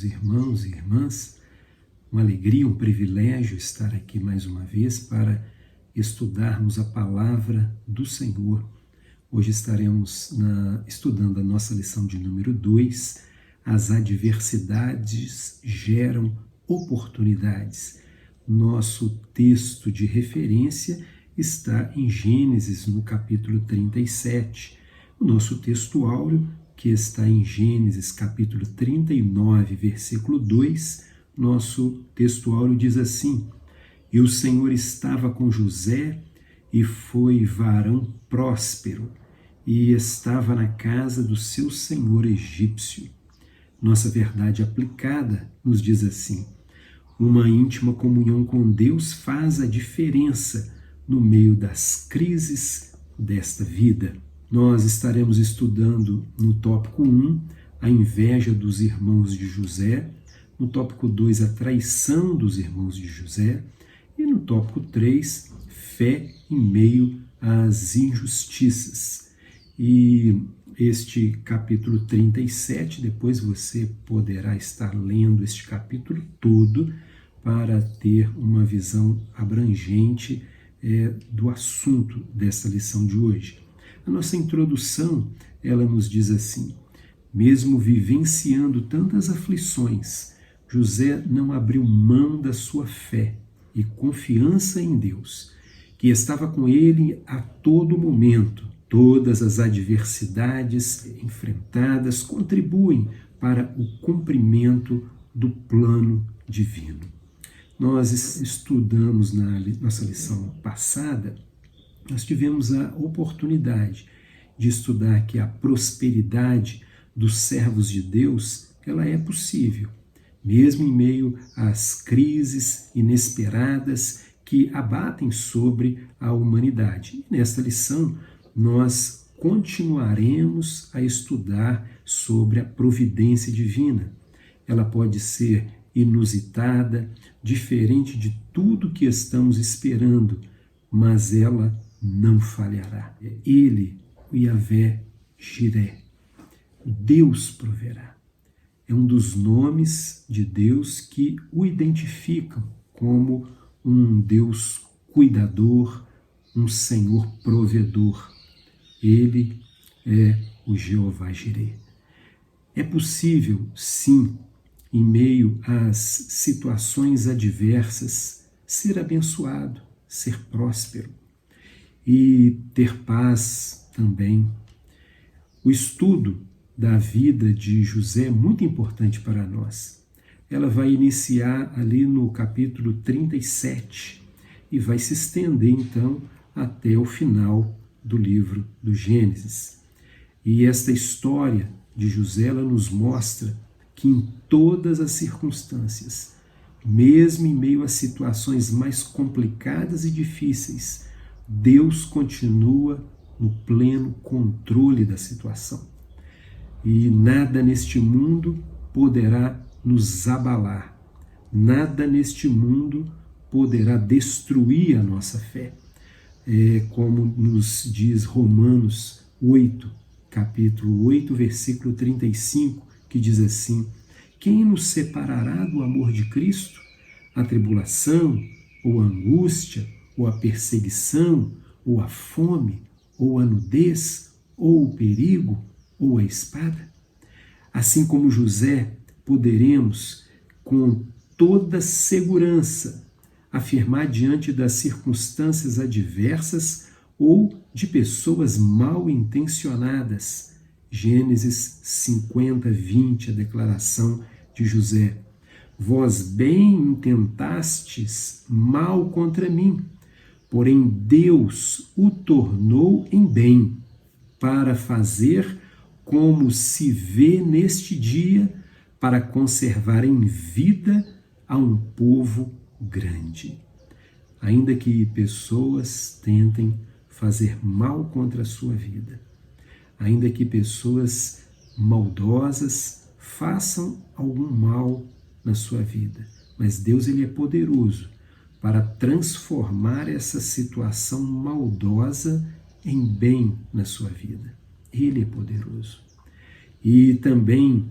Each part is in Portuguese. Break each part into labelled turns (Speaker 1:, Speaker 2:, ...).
Speaker 1: queridos irmãos e irmãs, uma alegria, um privilégio estar aqui mais uma vez para estudarmos a palavra do Senhor. Hoje estaremos estudando a nossa lição de número 2, as adversidades geram oportunidades. Nosso texto de referência está em Gênesis, no capítulo 37. O nosso texto áureo, que está em Gênesis, capítulo 39, versículo 2, nosso texto áureo diz assim: E o Senhor estava com José, e foi varão próspero, e estava na casa do seu senhor egípcio. Nossa verdade aplicada nos diz assim: uma íntima comunhão com Deus faz a diferença no meio das crises desta vida. Nós estaremos estudando no tópico 1, a inveja dos irmãos de José, no tópico 2, a traição dos irmãos de José, e no tópico 3, fé em meio às injustiças. E este capítulo 37, depois você poderá estar lendo este capítulo todo para ter uma visão abrangente do assunto dessa lição de hoje. A nossa introdução, ela nos diz assim: mesmo vivenciando tantas aflições, José não abriu mão da sua fé e confiança em Deus, que estava com ele a todo momento. Todas as adversidades enfrentadas contribuem para o cumprimento do plano divino. Nós estudamos na nossa lição passada, nós tivemos a oportunidade de estudar que a prosperidade dos servos de Deus, ela é possível, mesmo em meio às crises inesperadas que abatem sobre a humanidade. E nesta lição, nós continuaremos a estudar sobre a providência divina. Ela pode ser inusitada, diferente de tudo que estamos esperando, mas ela não falhará. Ele, o Yahvé Jiré, Deus proverá. É um dos nomes de Deus que o identificam como um Deus cuidador, um Senhor provedor. Ele é o Jeová Jiré. É possível, sim, em meio às situações adversas, ser abençoado, ser próspero e ter paz também. O estudo da vida de José é muito importante para nós. Ela vai iniciar ali no capítulo 37 e vai se estender então até o final do livro do Gênesis. E esta história de José, ela nos mostra que em todas as circunstâncias, mesmo em meio às situações mais complicadas e difíceis, Deus continua no pleno controle da situação. E nada neste mundo poderá nos abalar, nada neste mundo poderá destruir a nossa fé. Como nos diz Romanos 8, capítulo 8, versículo 35, que diz assim: quem nos separará do amor de Cristo? A tribulação, ou a angústia, ou a perseguição, ou a fome, ou a nudez, ou o perigo, ou a espada? Assim como José, poderemos, com toda segurança, afirmar diante das circunstâncias adversas ou de pessoas mal intencionadas. Gênesis 50, 20, a declaração de José: vós bem intentastes mal contra mim, porém Deus o tornou em bem, para fazer como se vê neste dia, para conservar em vida a um povo grande. Ainda que pessoas tentem fazer mal contra a sua vida, ainda que pessoas maldosas façam algum mal na sua vida, mas Deus, ele é poderoso para transformar essa situação maldosa em bem na sua vida. Ele é poderoso. E também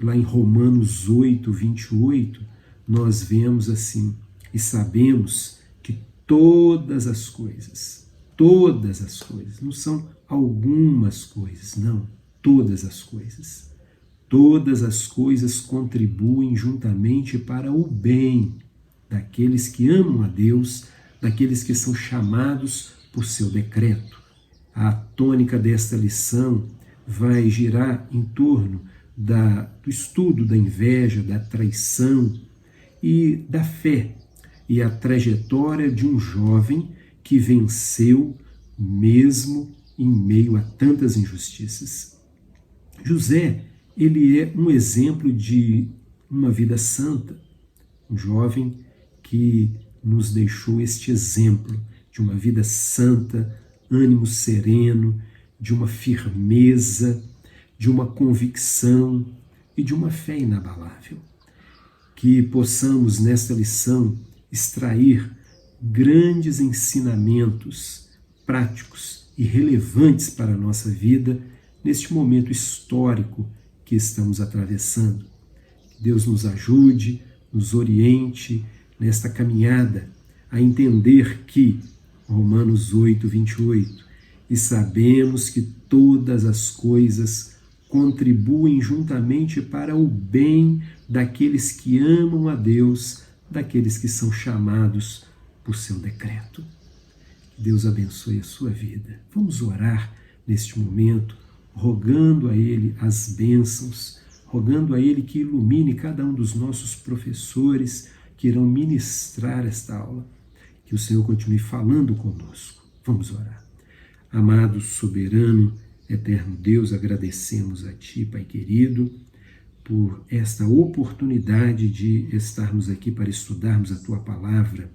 Speaker 1: lá em Romanos 8, 28, nós vemos assim: e sabemos que todas as coisas, não são algumas coisas, não, todas as coisas contribuem juntamente para o bem daqueles que amam a Deus, daqueles que são chamados por seu decreto. A tônica desta lição vai girar em torno do estudo da inveja, da traição e da fé, e a trajetória de um jovem que venceu mesmo em meio a tantas injustiças. José, ele é um exemplo de uma vida santa, um jovem que nos deixou este exemplo de uma vida santa, ânimo sereno, de uma firmeza, de uma convicção e de uma fé inabalável. Que possamos nesta lição extrair grandes ensinamentos práticos e relevantes para a nossa vida neste momento histórico que estamos atravessando. Que Deus nos ajude, nos oriente nesta caminhada a entender que, Romanos 8, 28, e sabemos que todas as coisas contribuem juntamente para o bem daqueles que amam a Deus, daqueles que são chamados por seu decreto. Que Deus abençoe a sua vida. Vamos orar neste momento, rogando a Ele as bênçãos, rogando a Ele que ilumine cada um dos nossos professores que irão ministrar esta aula. Que o Senhor continue falando conosco. Vamos orar. Amado, soberano, eterno Deus, agradecemos a Ti, Pai querido, por esta oportunidade de estarmos aqui para estudarmos a Tua palavra.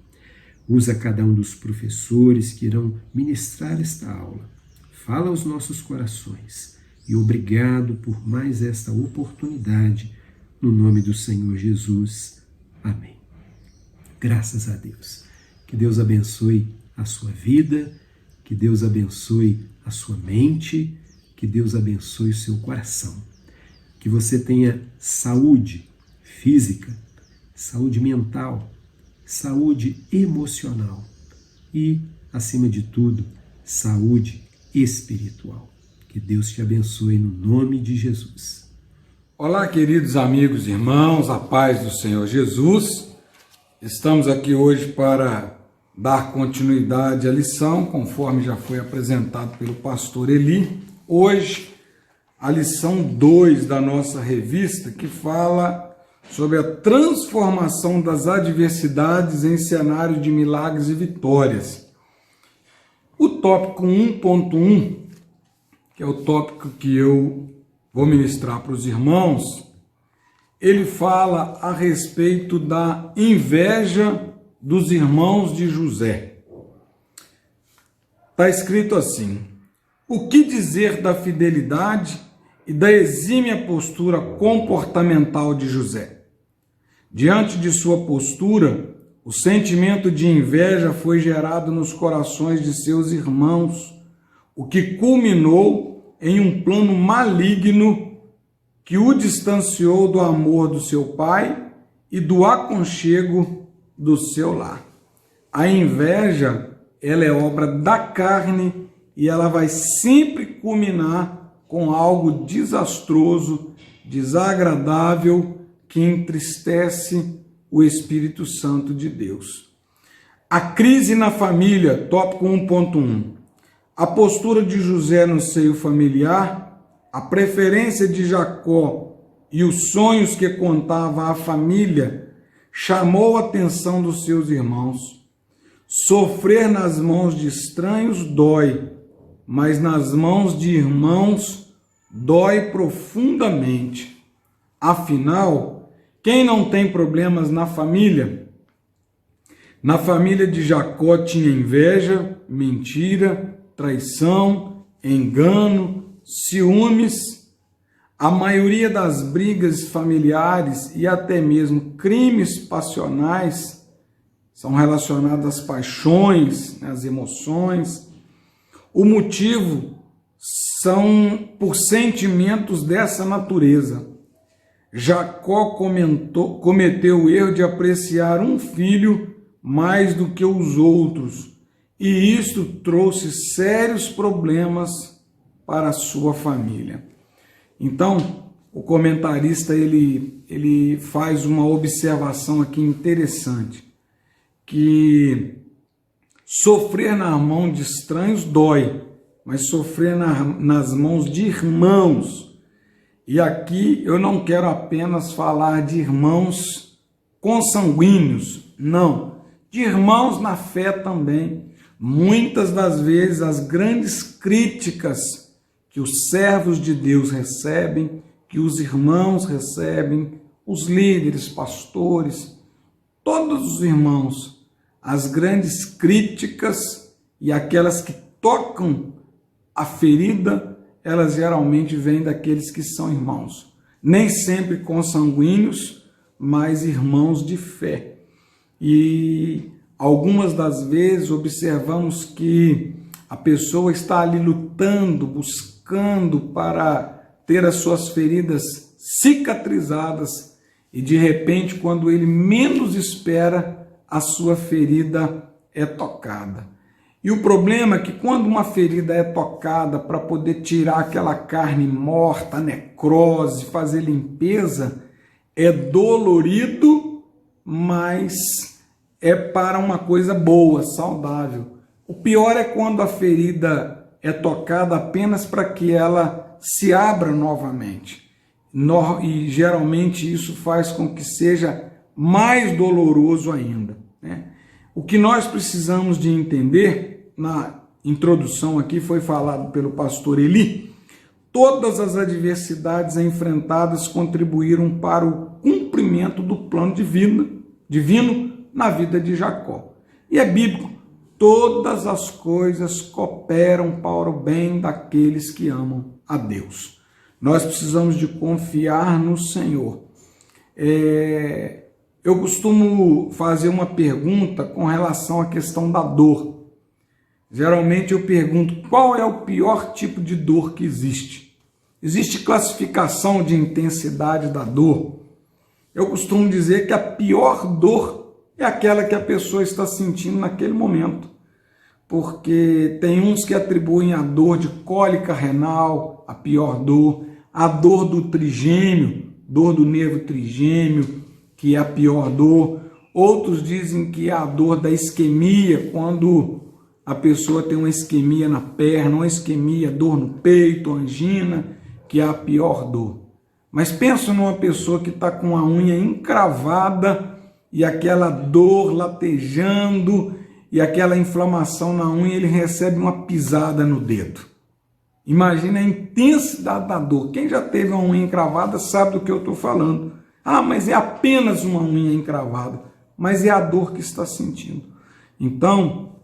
Speaker 1: Usa cada um dos professores que irão ministrar esta aula. Fala aos nossos corações. E obrigado por mais esta oportunidade, no nome do Senhor Jesus. Amém. Graças a Deus. Que Deus abençoe a sua vida, que Deus abençoe a sua mente, que Deus abençoe o seu coração. Que você tenha saúde física, saúde mental, saúde emocional e, acima de tudo, saúde espiritual. Que Deus te abençoe no nome de Jesus.
Speaker 2: Olá, queridos amigos e irmãos, a paz do Senhor Jesus. Estamos aqui hoje para dar continuidade à lição, conforme já foi apresentado pelo pastor Eli. Hoje, a lição 2 da nossa revista, que fala sobre a transformação das adversidades em cenário de milagres e vitórias. O tópico 1.1, que é o tópico que eu vou ministrar para os irmãos, ele fala a respeito da inveja dos irmãos de José. Está escrito assim: o que dizer da fidelidade e da exímia postura comportamental de José? Diante de sua postura, o sentimento de inveja foi gerado nos corações de seus irmãos, o que culminou em um plano maligno que o distanciou do amor do seu pai e do aconchego do seu lar. A inveja, ela é obra da carne e ela vai sempre culminar com algo desastroso, desagradável, que entristece o Espírito Santo de Deus. A crise na família, tópico 1.1. A postura de José no seio familiar, a preferência de Jacó e os sonhos que contava à família chamou a atenção dos seus irmãos. Sofrer nas mãos de estranhos dói, mas nas mãos de irmãos dói profundamente. Afinal, quem não tem problemas na família? Na família de Jacó tinha inveja, mentira, traição, engano, ciúmes. A maioria das brigas familiares e até mesmo crimes passionais são relacionados às paixões, às emoções. O motivo são por sentimentos dessa natureza. Jacó cometeu o erro de apreciar um filho mais do que os outros, e isto trouxe sérios problemas para a sua família. Então, o comentarista ele faz uma observação aqui interessante, que sofrer na mão de estranhos dói, mas sofrer nas mãos de irmãos, e aqui eu não quero apenas falar de irmãos consanguíneos, não, de irmãos na fé também. Muitas das vezes as grandes críticas que os servos de Deus recebem, que os irmãos recebem, os líderes, pastores, todos os irmãos, as grandes críticas e aquelas que tocam a ferida, elas geralmente vêm daqueles que são irmãos. Nem sempre consanguíneos, mas irmãos de fé. E algumas das vezes observamos que a pessoa está ali lutando, buscando para ter as suas feridas cicatrizadas e de repente, quando ele menos espera, a sua ferida é tocada. E o problema é que quando uma ferida é tocada para poder tirar aquela carne morta, necrose, fazer limpeza, é dolorido, mas é para uma coisa boa, saudável. O pior é quando a ferida é tocada apenas para que ela se abra novamente. E geralmente isso faz com que seja mais doloroso ainda, né? O que nós precisamos de entender, na introdução aqui foi falado pelo pastor Eli, todas as adversidades enfrentadas contribuíram para o cumprimento do plano divino na vida de Jacó. E é bíblico, todas as coisas cooperam para o bem daqueles que amam a Deus. Nós precisamos de confiar no Senhor. Eu costumo fazer uma pergunta com relação à questão da dor. Geralmente eu pergunto, qual é o pior tipo de dor que existe? Existe classificação de intensidade da dor? Eu costumo dizer que a pior dor é aquela que a pessoa está sentindo naquele momento. Porque tem uns que atribuem a dor de cólica renal, a pior dor, a dor do trigêmeo, dor do nervo trigêmeo, que é a pior dor. Outros dizem que é a dor da isquemia, quando a pessoa tem uma isquemia na perna, uma isquemia, dor no peito, angina, que é a pior dor. Mas pensa numa pessoa que está com a unha encravada e aquela dor latejando e aquela inflamação na unha, ele recebe uma pisada no dedo. Imagina a intensidade da dor. Quem já teve uma unha encravada sabe do que eu estou falando. Ah, mas é apenas uma unha encravada. Mas é a dor que está sentindo. Então,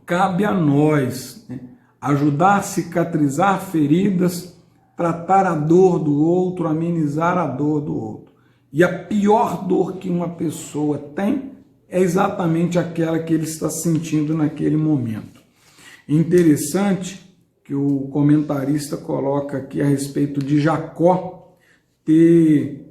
Speaker 2: cabe a nós, né, ajudar a cicatrizar feridas, tratar a dor do outro, amenizar a dor do outro. E a pior dor que uma pessoa tem é exatamente aquela que ele está sentindo naquele momento. Interessante que o comentarista coloca aqui a respeito de Jacó ter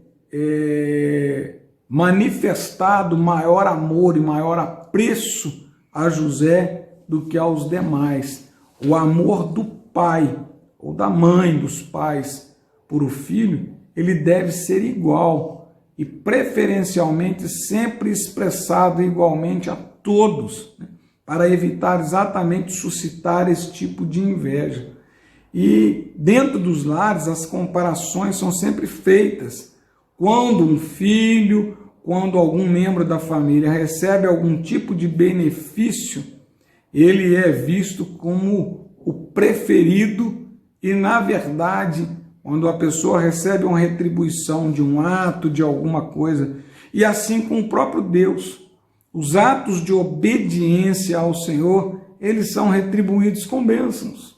Speaker 2: manifestado maior amor e maior apreço a José do que aos demais. O amor do pai ou da mãe dos pais por o filho, ele deve ser igual e preferencialmente sempre expressado igualmente a todos, né, para evitar exatamente suscitar esse tipo de inveja. E dentro dos lares as comparações são sempre feitas. Quando um filho, quando algum membro da família recebe algum tipo de benefício, ele é visto como o preferido e, na verdade, quando a pessoa recebe uma retribuição de um ato, de alguma coisa, e assim com o próprio Deus, os atos de obediência ao Senhor, eles são retribuídos com bênçãos.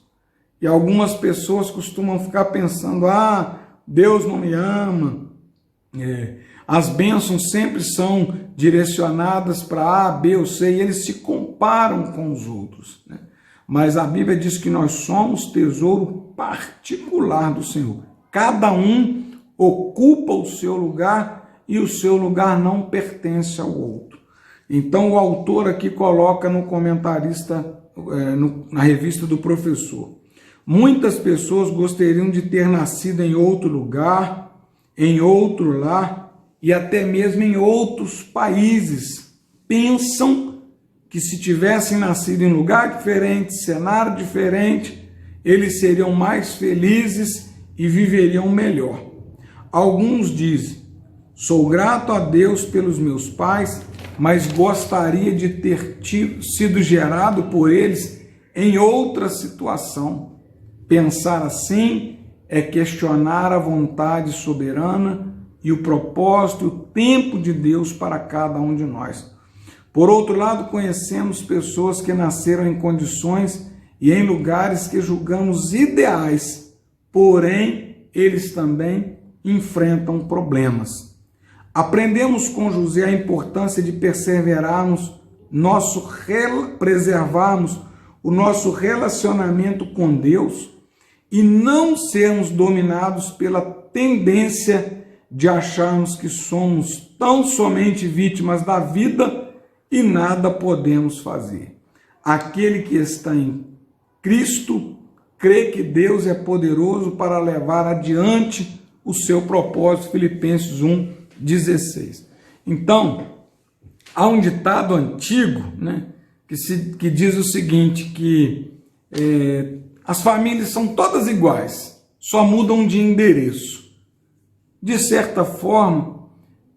Speaker 2: E algumas pessoas costumam ficar pensando, Deus não me ama, as bênçãos sempre são direcionadas para A, B ou C, e eles se comparam com os outros, né? Mas a Bíblia diz que nós somos tesouro particular do Senhor, cada um ocupa o seu lugar e o seu lugar não pertence ao outro. Então o autor aqui coloca no comentarista, na revista do professor: muitas pessoas gostariam de ter nascido em outro lugar, em outro lar e até mesmo em outros países. Pensam que se tivessem nascido em lugar diferente, cenário diferente, eles seriam mais felizes e viveriam melhor. Alguns dizem: sou grato a Deus pelos meus pais, mas gostaria de ter sido gerado por eles em outra situação. Pensar assim é questionar a vontade soberana e o propósito e o tempo de Deus para cada um de nós. Por outro lado, conhecemos pessoas que nasceram em condições e em lugares que julgamos ideais, porém, eles também enfrentam problemas. Aprendemos com José a importância de preservarmos o nosso relacionamento com Deus e não sermos dominados pela tendência de acharmos que somos tão somente vítimas da vida e nada podemos fazer. Aquele que está em Cristo crê que Deus é poderoso para levar adiante o seu propósito. Filipenses 1:16. Então, há um ditado antigo, que diz o seguinte, que as famílias são todas iguais, só mudam de endereço. De certa forma,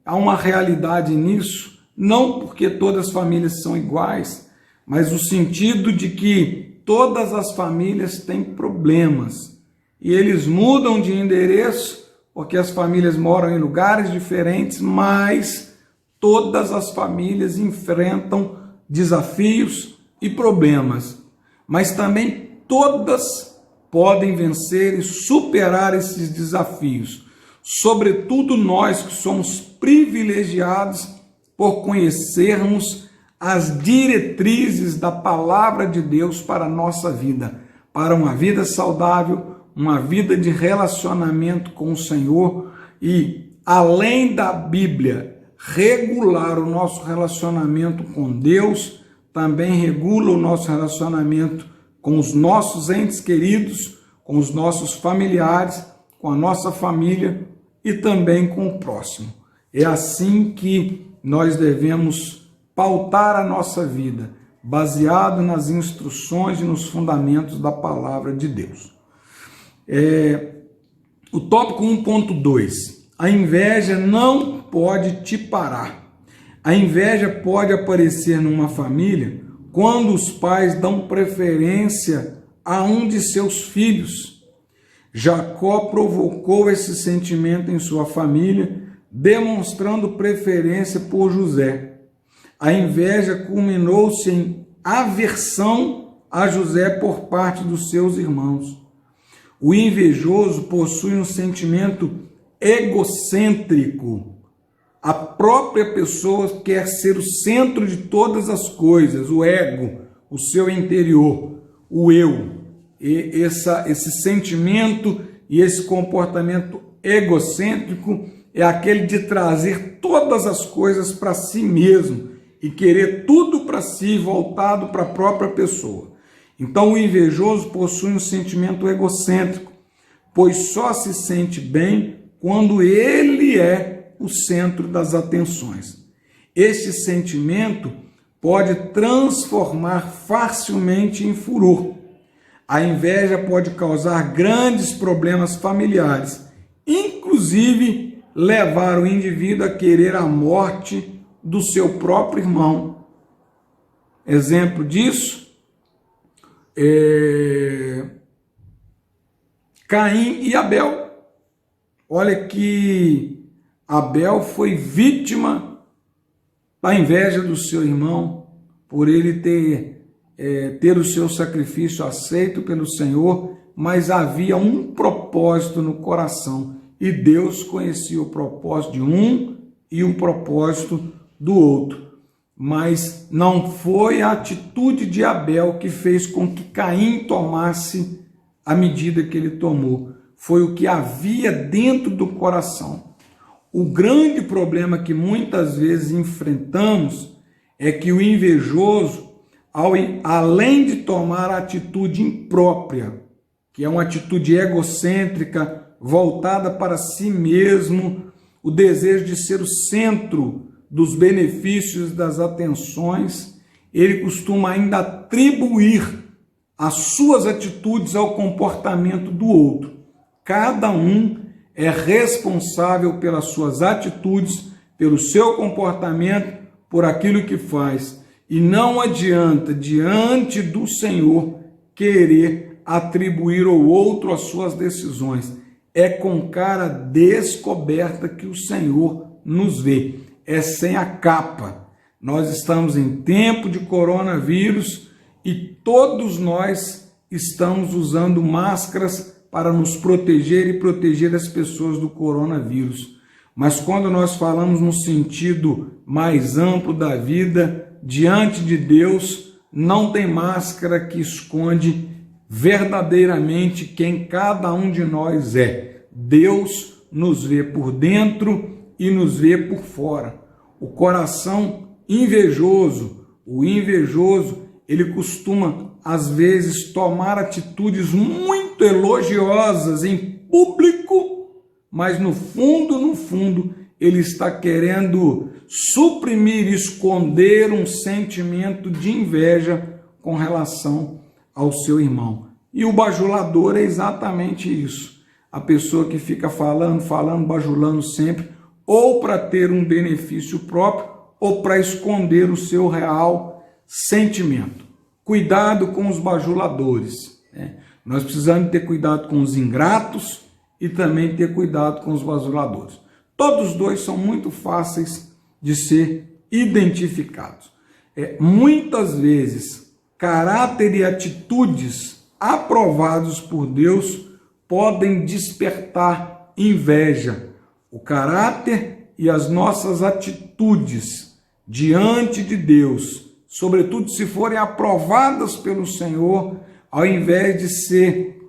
Speaker 2: há uma realidade nisso, não porque todas as famílias são iguais, mas o sentido de que todas as famílias têm problemas e eles mudam de endereço porque as famílias moram em lugares diferentes, mas todas as famílias enfrentam desafios e problemas, mas também todas podem vencer e superar esses desafios, sobretudo nós que somos privilegiados por conhecermos as diretrizes da palavra de Deus para a nossa vida, para uma vida saudável, uma vida de relacionamento com o Senhor e, além da Bíblia regular o nosso relacionamento com Deus, também regula o nosso relacionamento com os nossos entes queridos, com os nossos familiares, com a nossa família e também com o próximo. É assim que nós devemos pautar a nossa vida, baseado nas instruções e nos fundamentos da palavra de Deus. O tópico 1.2. A inveja não pode te parar. A inveja pode aparecer numa família quando os pais dão preferência a um de seus filhos. Jacó provocou esse sentimento em sua família, demonstrando preferência por José. A inveja culminou-se em aversão a José por parte dos seus irmãos. O invejoso possui um sentimento egocêntrico. A própria pessoa quer ser o centro de todas as coisas, o ego, o seu interior, o eu. E esse sentimento e esse comportamento egocêntrico é aquele de trazer todas as coisas para si mesmo e querer tudo para si, voltado para a própria pessoa. Então o invejoso possui um sentimento egocêntrico, pois só se sente bem quando ele é o centro das atenções. Este sentimento pode transformar facilmente em furor. A inveja pode causar grandes problemas familiares, inclusive levar o indivíduo a querer a morte do seu próprio irmão. Exemplo disso Caim e Abel. Olha que Abel foi vítima da inveja do seu irmão por ele ter o seu sacrifício aceito pelo Senhor, mas havia um propósito no coração e Deus conhecia o propósito de um e o propósito do outro. Mas não foi a atitude de Abel que fez com que Caim tomasse a medida que ele tomou. foi o que havia dentro do coração. O grande problema que muitas vezes enfrentamos é que o invejoso, além de tomar a atitude imprópria, que é uma atitude egocêntrica, voltada para si mesmo, o desejo de ser o centro dos benefícios das atenções, ele costuma ainda atribuir as suas atitudes ao comportamento do outro. Cada um é responsável pelas suas atitudes, pelo seu comportamento, por aquilo que faz. E não adianta, diante do Senhor, querer atribuir ao outro as suas decisões. É com cara descoberta que o Senhor nos vê. É sem a capa. Nós estamos em tempo de coronavírus e todos nós estamos usando máscaras para nos proteger e proteger as pessoas do coronavírus. Mas quando nós falamos no sentido mais amplo da vida, diante de Deus, não tem máscara que esconde verdadeiramente quem cada um de nós é. Deus nos vê por dentro e nos vê por fora. O coração invejoso, o invejoso, ele costuma, às vezes, tomar atitudes muito elogiosas em público, mas no fundo, ele está querendo suprimir, esconder um sentimento de inveja com relação ao seu irmão. E o bajulador é exatamente isso. A pessoa que fica falando, bajulando sempre, ou para ter um benefício próprio, ou para esconder o seu real sentimento. Cuidado com os bajuladores. Nós precisamos ter cuidado com os ingratos e também ter cuidado com os bajuladores. Todos dois são muito fáceis de ser identificados. Muitas vezes, caráter e atitudes aprovados por Deus podem despertar inveja. O caráter e as nossas atitudes diante de Deus, sobretudo se forem aprovadas pelo Senhor, ao invés de ser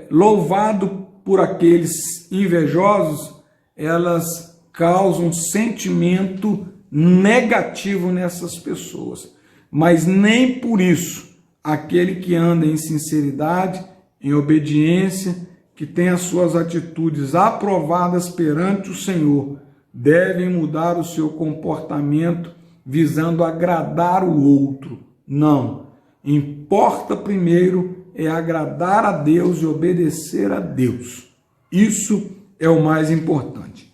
Speaker 2: louvado por aqueles invejosos, elas causam um sentimento negativo nessas pessoas. Mas nem por isso aquele que anda em sinceridade, em obediência, que tem as suas atitudes aprovadas perante o Senhor, deve mudar o seu comportamento visando agradar o outro. Não. Importa primeiro é agradar a Deus e obedecer a Deus. Isso é o mais importante.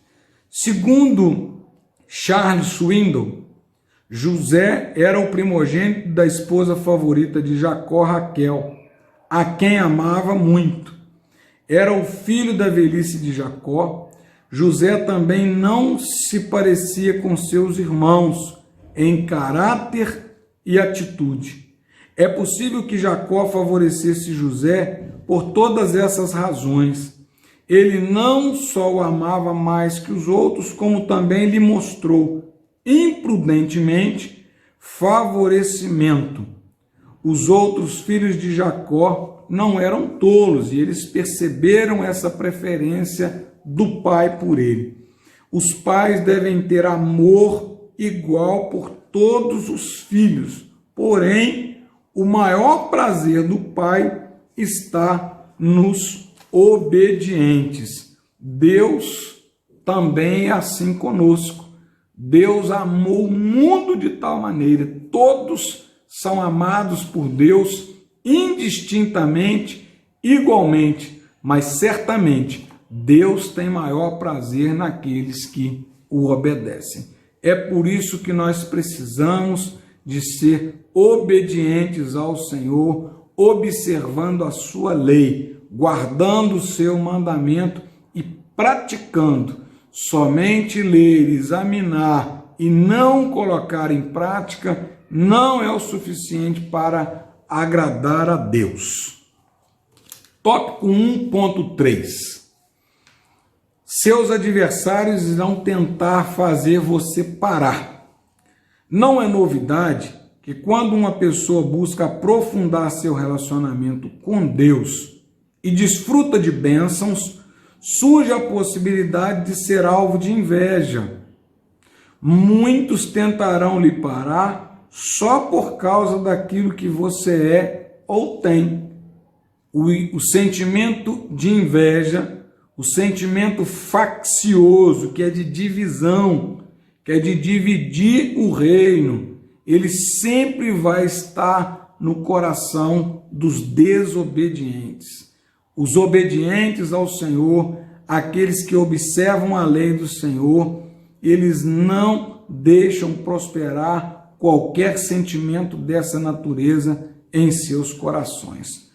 Speaker 2: Segundo Charles Swindoll, José era o primogênito da esposa favorita de Jacó, Raquel, a quem amava muito. Era o filho da velhice de Jacó. José também não se parecia com seus irmãos em caráter e atitude. É possível que Jacó favorecesse José por todas essas razões. Ele não só o amava mais que os outros, como também lhe mostrou imprudentemente favorecimento. Os outros filhos de Jacó não eram tolos e eles perceberam essa preferência do pai por ele. Os pais devem ter amor igual por todos os filhos, porém, o maior prazer do pai está nos obedientes. Deus também é assim conosco. Deus amou o mundo de tal maneira, todos são amados por Deus indistintamente, igualmente, mas certamente Deus tem maior prazer naqueles que o obedecem. É por isso que nós precisamos de ser obedientes ao Senhor, observando a sua lei, guardando o seu mandamento e praticando. Somente ler, examinar e não colocar em prática não é o suficiente para agradar a Deus. Tópico 1.3. Seus adversários irão tentar fazer você parar. Não é novidade que quando uma pessoa busca aprofundar seu relacionamento com Deus e desfruta de bênçãos, surge a possibilidade de ser alvo de inveja. Muitos tentarão lhe parar só por causa daquilo que você é ou tem. O sentimento de inveja, o sentimento faccioso, que é de divisão, que é de dividir o reino, ele sempre vai estar no coração dos desobedientes. Os obedientes ao Senhor, aqueles que observam a lei do Senhor, eles não deixam prosperar qualquer sentimento dessa natureza em seus corações.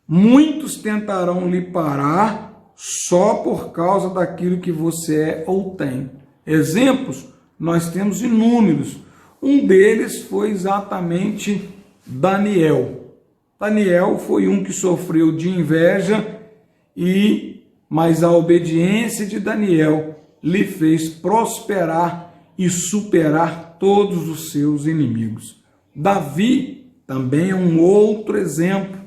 Speaker 2: Muitos tentarão lhe parar só por causa daquilo que você é ou tem. Exemplos, nós temos inúmeros. Um deles foi exatamente Daniel. Daniel foi um que sofreu de inveja, mas a obediência de Daniel lhe fez prosperar e superar todos os seus inimigos. Davi também é um outro exemplo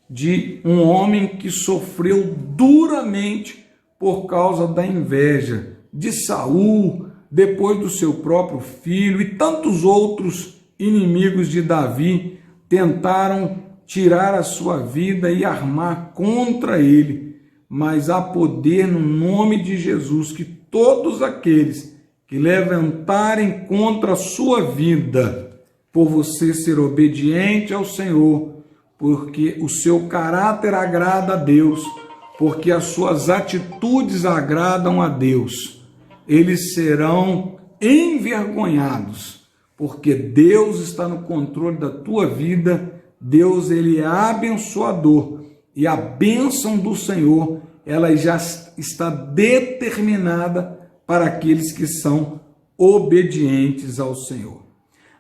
Speaker 2: de um homem que sofreu duramente por causa da inveja de Saul, depois do seu próprio filho, e tantos outros inimigos de Davi tentaram tirar a sua vida e armar contra ele, mas há poder no nome de Jesus que todos aqueles que levantarem contra a sua vida, por você ser obediente ao Senhor, porque o seu caráter agrada a Deus, porque as suas atitudes agradam a Deus, eles serão envergonhados, porque Deus está no controle da tua vida. Deus, ele é abençoador, e a bênção do Senhor, ela já está determinada para aqueles que são obedientes ao Senhor.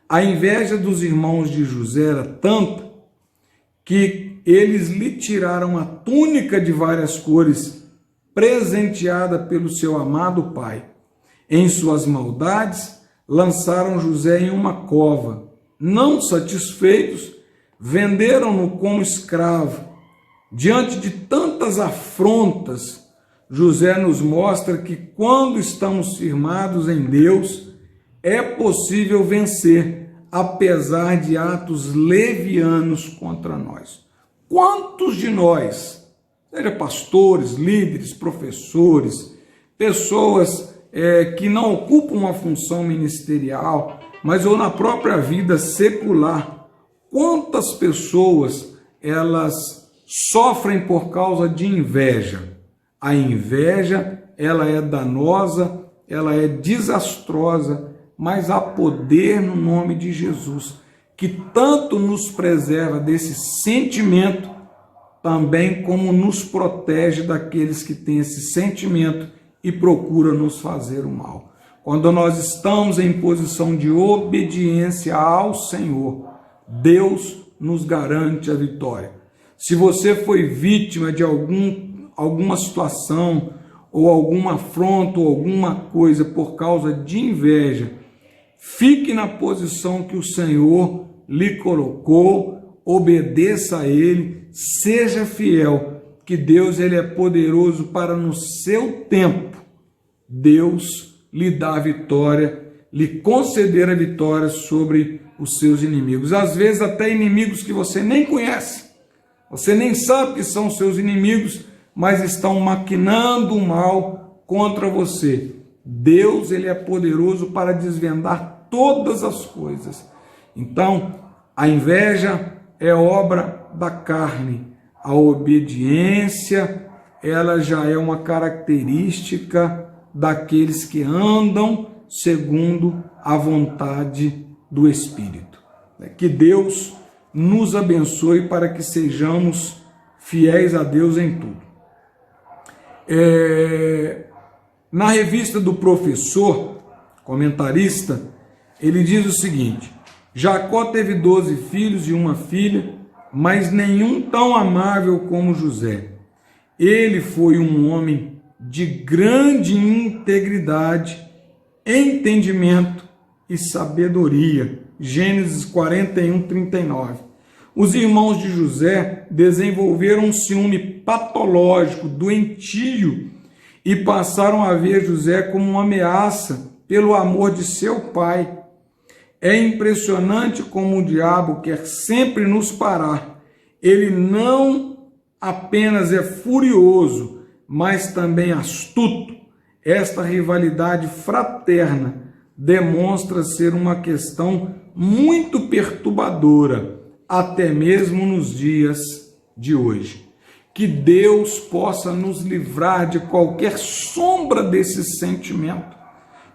Speaker 2: A inveja dos irmãos de José era tanta que eles lhe tiraram a túnica de várias cores, presenteada pelo seu amado pai. Em suas maldades, lançaram José em uma cova. Não satisfeitos, venderam-no como escravo. Diante de tantas afrontas, José nos mostra que quando estamos firmados em Deus, é possível vencer, apesar de atos levianos contra nós. Quantos de nós, seja pastores, líderes, professores, pessoas que não ocupam uma função ministerial, mas ou na própria vida secular, quantas pessoas elas sofrem por causa de inveja? A inveja, ela é danosa, ela é desastrosa, mas há poder no nome de Jesus, que tanto nos preserva desse sentimento, também como nos protege daqueles que têm esse sentimento e procuram nos fazer o mal. Quando nós estamos em posição de obediência ao Senhor, Deus nos garante a vitória. Se você foi vítima de alguma situação, ou alguma afronta, ou alguma coisa por causa de inveja, fique na posição que o Senhor lhe colocou, obedeça a Ele, seja fiel, que Deus, ele é poderoso para no seu tempo, Deus lhe dar a vitória, lhe conceder a vitória sobre os seus inimigos. Às vezes até inimigos que você nem conhece, você nem sabe que são seus inimigos, mas estão maquinando o mal contra você. Deus, ele é poderoso para desvendar todas as coisas. Então, a inveja é obra da carne. A obediência, ela já é uma característica daqueles que andam segundo a vontade do Espírito. Que Deus nos abençoe para que sejamos fiéis a Deus em tudo. Na revista do Professor, comentarista, ele diz o seguinte: Jacó teve 12 filhos e uma filha, mas nenhum tão amável como José. Ele foi um homem de grande integridade, entendimento e sabedoria. Gênesis 41, 39. Os irmãos de José desenvolveram um ciúme patológico, doentio, e passaram a ver José como uma ameaça pelo amor de seu pai. É impressionante como o diabo quer sempre nos parar. Ele não apenas é furioso, mas também astuto. Esta rivalidade fraterna demonstra ser uma questão muito perturbadora, até mesmo nos dias de hoje. Que Deus possa nos livrar de qualquer sombra desse sentimento,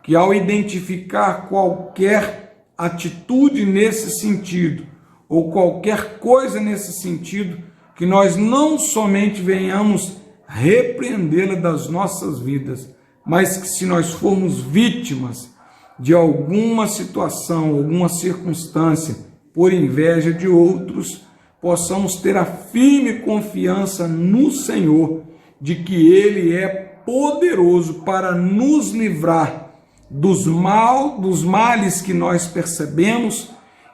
Speaker 2: que ao identificar qualquer atitude nesse sentido, ou qualquer coisa nesse sentido, que nós não somente venhamos repreendê-la das nossas vidas, mas que se nós formos vítimas de alguma situação, alguma circunstância, por inveja de outros, possamos ter a firme confiança no Senhor, de que Ele é poderoso para nos livrar dos males que nós percebemos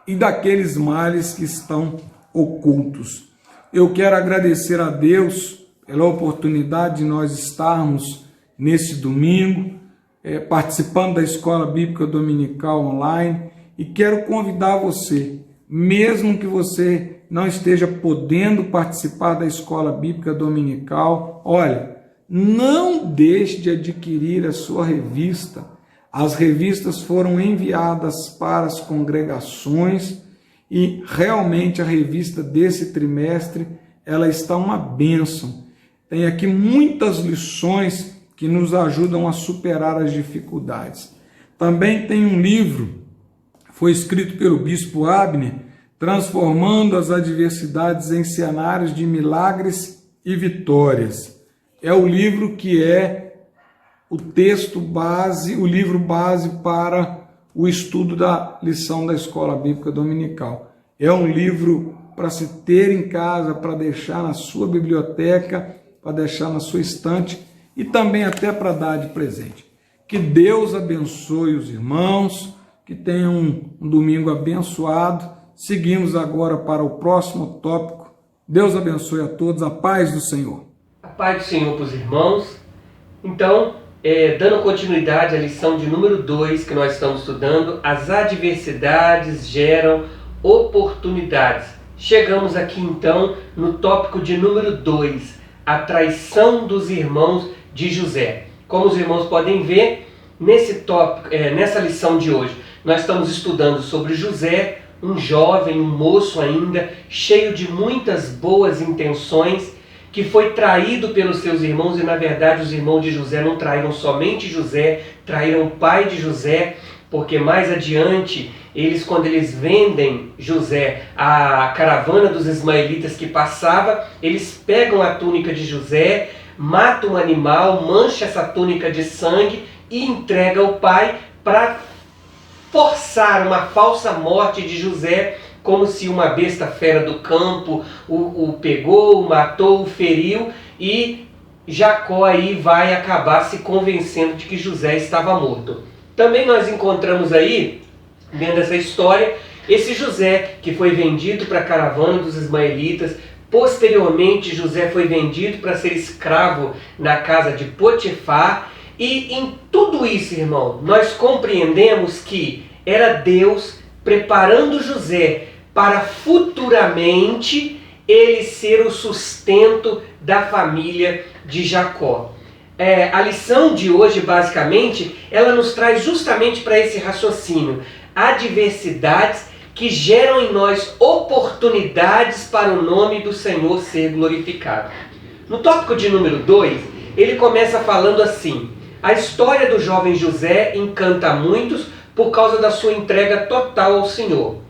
Speaker 2: e daqueles males que estão ocultos. Eu quero agradecer a Deus pela oportunidade de nós estarmos nesse domingo, participando da Escola Bíblica Dominical online, e quero convidar você, mesmo que você não esteja podendo participar da Escola Bíblica Dominical, olha, não deixe de adquirir a sua revista. As revistas foram enviadas para as congregações e realmente a revista desse trimestre, ela está uma bênção. Tem aqui muitas lições que nos ajudam a superar as dificuldades. Também tem um livro, foi escrito pelo Bispo Abner, Transformando as Adversidades em Cenários de Milagres e Vitórias. É o livro que é o texto base, o livro base para o estudo da lição da Escola Bíblica Dominical. É um livro para se ter em casa, para deixar na sua biblioteca, para deixar na sua estante e também até para dar de presente. Que Deus abençoe os irmãos, que tenham um domingo abençoado. Seguimos agora para o próximo tópico. Deus abençoe a todos, a paz do Senhor.
Speaker 3: A paz do Senhor para os irmãos. Então, dando continuidade à lição de número 2 que nós estamos estudando, as adversidades geram oportunidades. Chegamos aqui então no tópico de número 2, a traição dos irmãos de José. Como os irmãos podem ver, nesse tópico, nessa lição de hoje, nós estamos estudando sobre José, um jovem, um moço ainda, cheio de muitas boas intenções, que foi traído pelos seus irmãos, e na verdade os irmãos de José não traíram somente José, traíram o pai de José, porque mais adiante, quando eles vendem José à caravana dos ismaelitas que passava, eles pegam a túnica de José, matam um animal, mancha essa túnica de sangue e entrega ao pai para forçar uma falsa morte de José, como se uma besta fera do campo o pegou, o matou, o feriu, e Jacó aí vai acabar se convencendo de que José estava morto. Também nós encontramos aí, dentro dessa história, esse José que foi vendido para a caravana dos ismaelitas. Posteriormente, José foi vendido para ser escravo na casa de Potifar. E em tudo isso, irmão, nós compreendemos que era Deus preparando José para futuramente ele ser o sustento da família de Jacó. A lição de hoje, basicamente, ela nos traz justamente para esse raciocínio. Adversidades que geram em nós oportunidades para o nome do Senhor ser glorificado. No tópico de número 2, ele começa falando assim: a história do jovem José encanta muitos por causa da sua entrega total ao Senhor.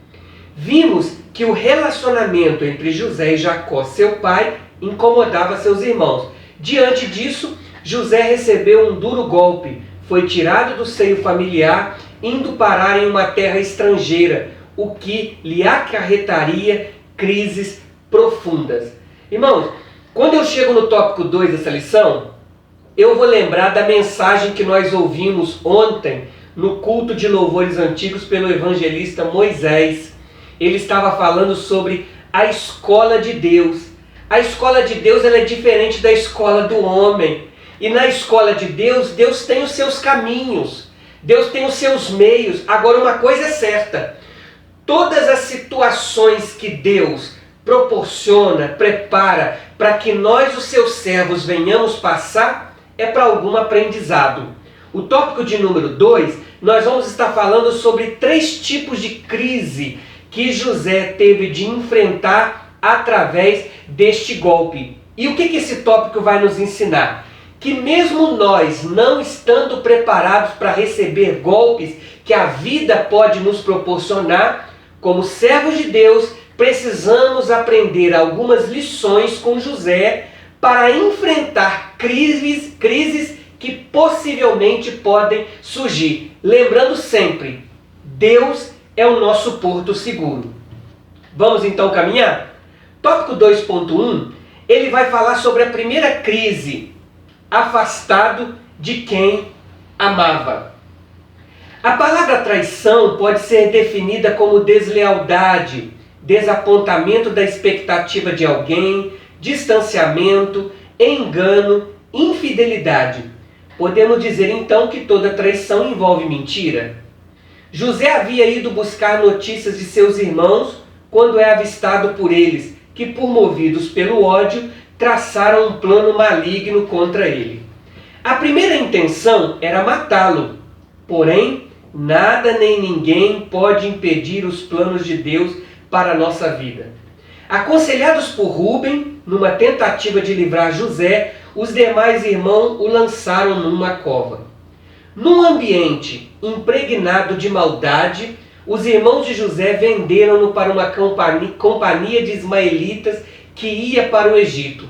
Speaker 3: Vimos que o relacionamento entre José e Jacó, seu pai, incomodava seus irmãos. Diante disso, José recebeu um duro golpe, foi tirado do seio familiar, indo parar em uma terra estrangeira, o que lhe acarretaria crises profundas. Irmãos, quando eu chego no tópico 2 dessa lição, eu vou lembrar da mensagem que nós ouvimos ontem no culto de louvores antigos pelo evangelista Moisés. Ele estava falando sobre a escola de Deus. A escola de Deus ela é diferente da escola do homem. E na escola de Deus, Deus tem os seus caminhos, Deus tem os seus meios. Agora, uma coisa é certa: todas as situações que Deus proporciona, prepara para que nós, os seus servos, venhamos passar, é para algum aprendizado. O tópico de número 2, nós vamos estar falando sobre 3 tipos de crise que José teve de enfrentar através deste golpe. E o que esse tópico vai nos ensinar? Que mesmo nós não estando preparados para receber golpes que a vida pode nos proporcionar, como servos de Deus, precisamos aprender algumas lições com José para enfrentar crises que possivelmente podem surgir. Lembrando sempre, Deus é o nosso porto seguro. Vamos então caminhar? Tópico 2.1, ele vai falar sobre a primeira crise: afastado de quem amava. A palavra traição pode ser definida como deslealdade, desapontamento da expectativa de alguém, distanciamento, engano, infidelidade. Podemos dizer então que toda traição envolve mentira. José havia ido buscar notícias de seus irmãos quando é avistado por eles, que por movidos pelo ódio, traçaram um plano maligno contra ele. A primeira intenção era matá-lo, porém, nada nem ninguém pode impedir os planos de Deus para a nossa vida. Aconselhados por Rúben, numa tentativa de livrar José, os demais irmãos o lançaram numa cova. Num ambiente impregnado de maldade, os irmãos de José venderam-no para uma companhia de ismaelitas que ia para o Egito.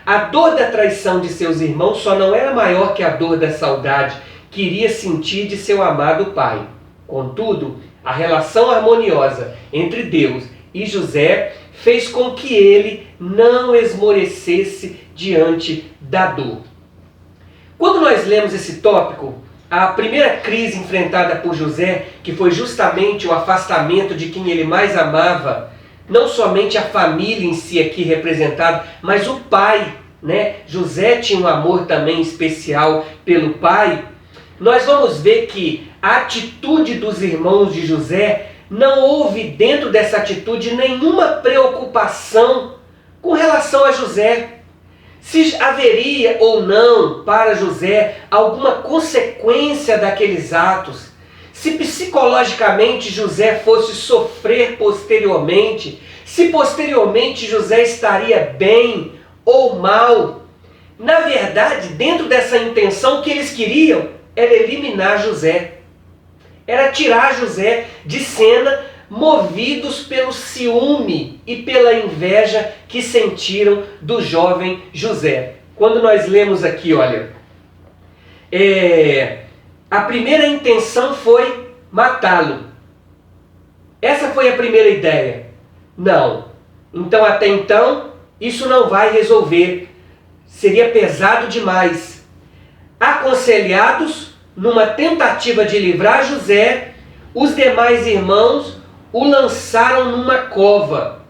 Speaker 3: A dor da traição de seus irmãos só não era maior que a dor da saudade que iria sentir de seu amado pai. Contudo, a relação harmoniosa entre Deus e José fez com que ele não esmorecesse diante da dor. Quando nós lemos esse tópico, a primeira crise enfrentada por José, que foi justamente o afastamento de quem ele mais amava, não somente a família em si aqui representada, mas o pai, né? José tinha um amor também especial pelo pai. Nós vamos ver que a atitude dos irmãos de José, não houve dentro dessa atitude nenhuma preocupação com relação a José. Se haveria ou não para José alguma consequência daqueles atos, se psicologicamente José fosse sofrer posteriormente, se posteriormente José estaria bem ou mal. Na verdade, dentro dessa intenção, o que eles queriam era eliminar José. Era tirar José de cena, movidos pelo ciúme e pela inveja que sentiram do jovem José. Quando nós lemos aqui, olha, a primeira intenção foi matá-lo. Essa foi a primeira ideia. Não. Então, até então, isso não vai resolver. Seria pesado demais. Aconselhados, numa tentativa de livrar José, os demais irmãos o lançaram numa cova.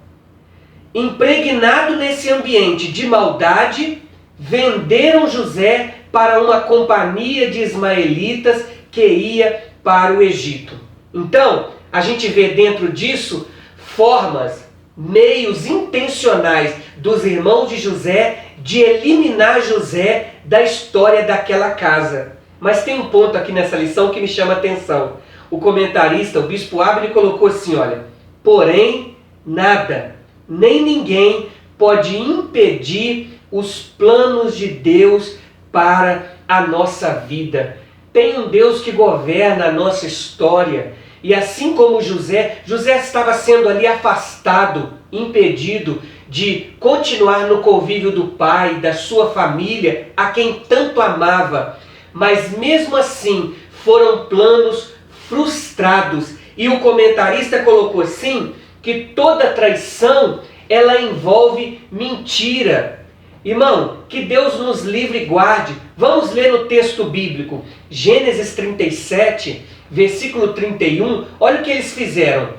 Speaker 3: Impregnado nesse ambiente de maldade, venderam José para uma companhia de ismaelitas que ia para o Egito. Então, a gente vê dentro disso formas, meios intencionais dos irmãos de José de eliminar José da história daquela casa. Mas tem um ponto aqui nessa lição que me chama a atenção. O comentarista, o bispo Abner, colocou assim, olha: porém, nada, nem ninguém pode impedir os planos de Deus para a nossa vida. Tem um Deus que governa a nossa história. E assim como José estava sendo ali afastado, impedido de continuar no convívio do pai, da sua família, a quem tanto amava. Mas mesmo assim, foram planos frustrados. E o comentarista colocou assim, que toda traição, ela envolve mentira. Irmão, que Deus nos livre e guarde. Vamos ler no texto bíblico, Gênesis 37, versículo 31. Olha o que eles fizeram.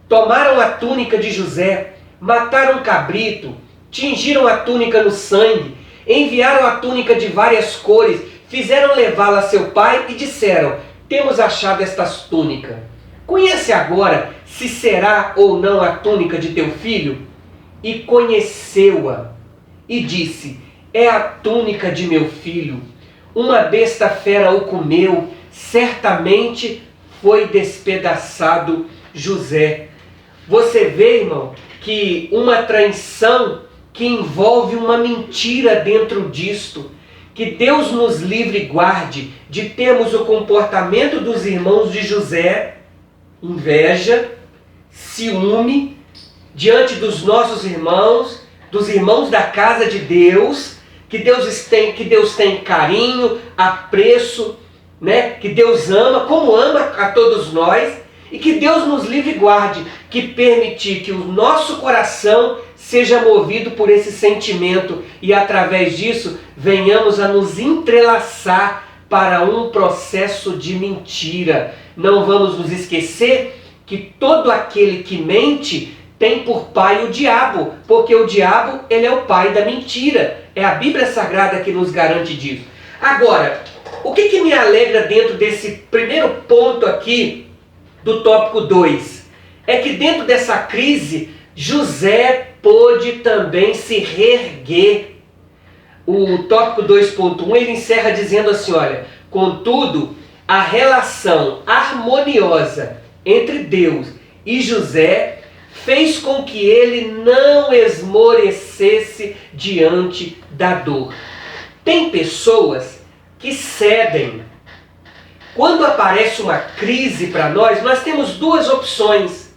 Speaker 3: Tomaram a túnica de José, mataram um cabrito, tingiram a túnica no sangue, enviaram a túnica de várias cores, fizeram levá-la a seu pai e disseram: temos achado esta túnica. Conhece agora se será ou não a túnica de teu filho? E conheceu-a e disse: é a túnica de meu filho. Uma besta fera o comeu, certamente foi despedaçado José. Você vê, irmão, que uma traição que envolve uma mentira dentro disto. Que Deus nos livre e guarde de termos o comportamento dos irmãos de José, inveja, ciúme, diante dos nossos irmãos, dos irmãos da casa de Deus, que Deus tem carinho, apreço, né? Que Deus ama, como ama a todos nós, e que Deus nos livre e guarde que permitir que o nosso coração seja movido por esse sentimento e através disso venhamos a nos entrelaçar para um processo de mentira. Não vamos nos esquecer que todo aquele que mente tem por pai o diabo, porque o diabo ele é o pai da mentira. É a Bíblia Sagrada que nos garante disso. Agora, o que me alegra dentro desse primeiro ponto aqui do tópico 2? É que dentro dessa crise, José pôde também se reerguer. O tópico 2.1 ele encerra dizendo assim, olha: contudo, a relação harmoniosa entre Deus e José fez com que ele não esmorecesse diante da dor. Tem pessoas que cedem. Quando aparece uma crise para nós temos duas opções.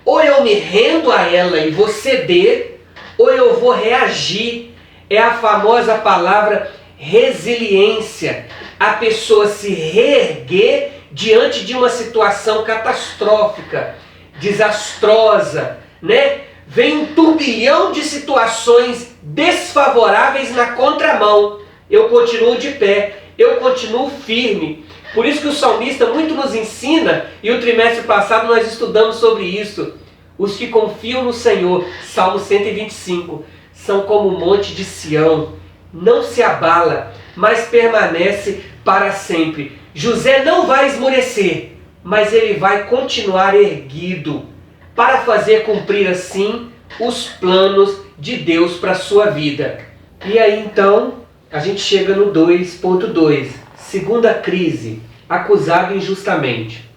Speaker 3: Ou eu me rendo a ela e vou ceder, ou eu vou reagir. É a famosa palavra resiliência. A pessoa se reerguer diante de uma situação catastrófica, desastrosa, né? Vem um turbilhão de situações desfavoráveis na contramão. Eu continuo de pé, eu continuo firme. Por isso que o salmista muito nos ensina, e o trimestre passado nós estudamos sobre isso. Os que confiam no Senhor, Salmo 125, são como o monte de Sião, não se abala, mas permanece para sempre. José não vai esmorecer, mas ele vai continuar erguido, para fazer cumprir assim os planos de Deus para a sua vida. E aí então, a gente chega no 2.2, segunda crise, acusado injustamente.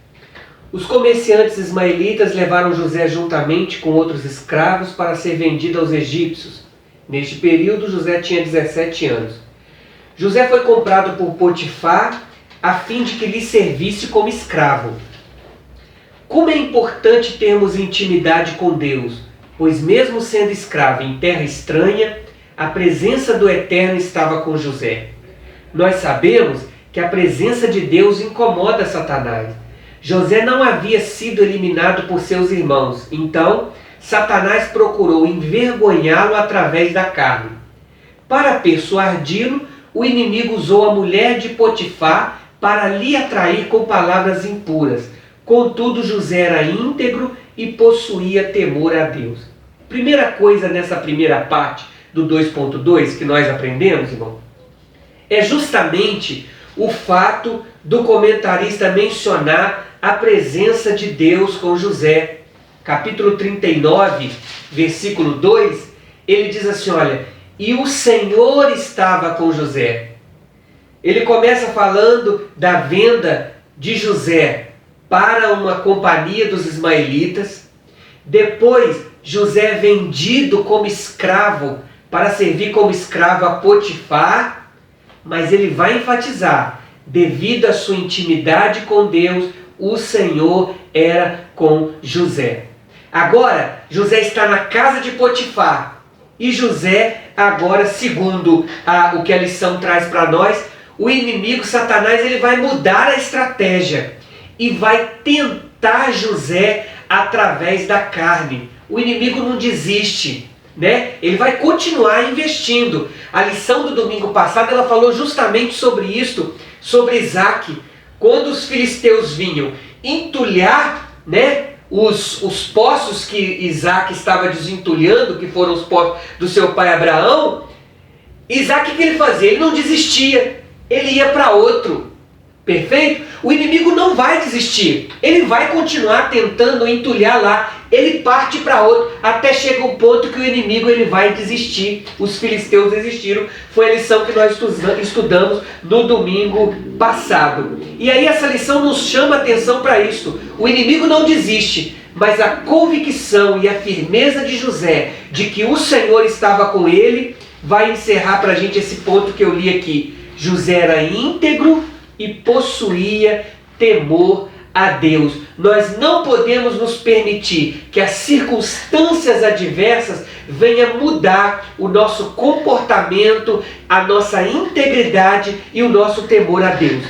Speaker 3: Os comerciantes ismaelitas levaram José juntamente com outros escravos para ser vendido aos egípcios. Neste período, José tinha 17 anos. José foi comprado por Potifar a fim de que lhe servisse como escravo. Como é importante termos intimidade com Deus, pois mesmo sendo escravo em terra estranha, a presença do Eterno estava com José. Nós sabemos que a presença de Deus incomoda Satanás. José não havia sido eliminado por seus irmãos, então Satanás procurou envergonhá-lo através da carne. Para persuadi-lo, o inimigo usou a mulher de Potifar para lhe atrair com palavras impuras. Contudo, José era íntegro e possuía temor a Deus. Primeira coisa nessa primeira parte do 2.2 que nós aprendemos, irmão, é justamente o fato do comentarista mencionar a presença de Deus com José. Capítulo 39, versículo 2, ele diz assim, olha, e o Senhor estava com José. Ele começa falando da venda de José para uma companhia dos ismaelitas. Depois, José é vendido como escravo para servir como escravo a Potifar. Mas ele vai enfatizar, devido à sua intimidade com Deus, o Senhor era com José. Agora, José está na casa de Potifar. E José, agora, segundo o que a lição traz para nós, o inimigo, Satanás, ele vai mudar a estratégia e vai tentar José através da carne. O inimigo não desiste, né? Ele vai continuar investindo. A lição do domingo passado, ela falou justamente sobre isso, sobre Isaac. Quando os filisteus vinham entulhar, né, os poços que Isaac estava desentulhando, que foram os poços do seu pai Abraão, Isaac, o que ele fazia? Ele não desistia, ele ia para outro. Perfeito? O inimigo não vai desistir, ele vai continuar tentando entulhar lá, ele parte para outro, até chega um ponto que o inimigo ele vai desistir. Os filisteus desistiram, foi a lição que nós estudamos no domingo passado. E aí essa lição nos chama a atenção para isso. O inimigo não desiste, mas a convicção e a firmeza de José, de que o Senhor estava com ele, vai encerrar para a gente esse ponto que eu li aqui. José era íntegro e possuía temor a Deus. Nós não podemos nos permitir que as circunstâncias adversas venham mudar o nosso comportamento, a nossa integridade e o nosso temor a Deus.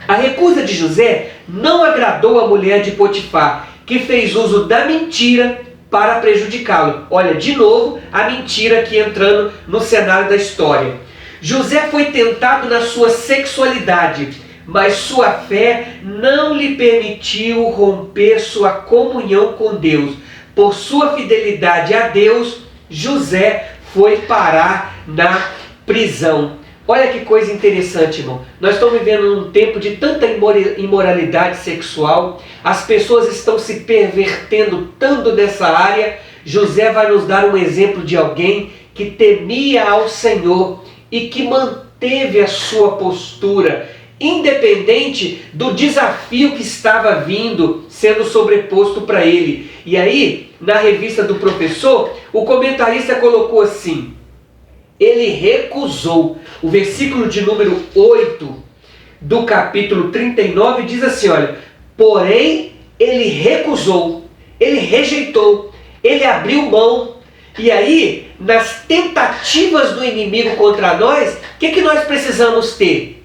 Speaker 3: A recusa de José não agradou a mulher de Potifar, que fez uso da mentira para prejudicá-lo. Olha, de novo, a mentira aqui entrando no cenário da história. José foi tentado na sua sexualidade, mas sua fé não lhe permitiu romper sua comunhão com Deus. Por sua fidelidade a Deus, José foi parar na prisão. Olha que coisa interessante, irmão. Nós estamos vivendo num tempo de tanta imoralidade sexual, as pessoas estão se pervertendo tanto nessa área. José vai nos dar um exemplo de alguém que temia ao Senhor e que manteve a sua postura, independente do desafio que estava vindo, sendo sobreposto para ele. E aí, na revista do Professor, o comentarista colocou assim: ele recusou. O versículo de número 8 do capítulo 39 diz assim, olha, porém ele recusou, ele rejeitou, ele abriu mão. E aí, nas tentativas do inimigo contra nós, o que nós precisamos ter?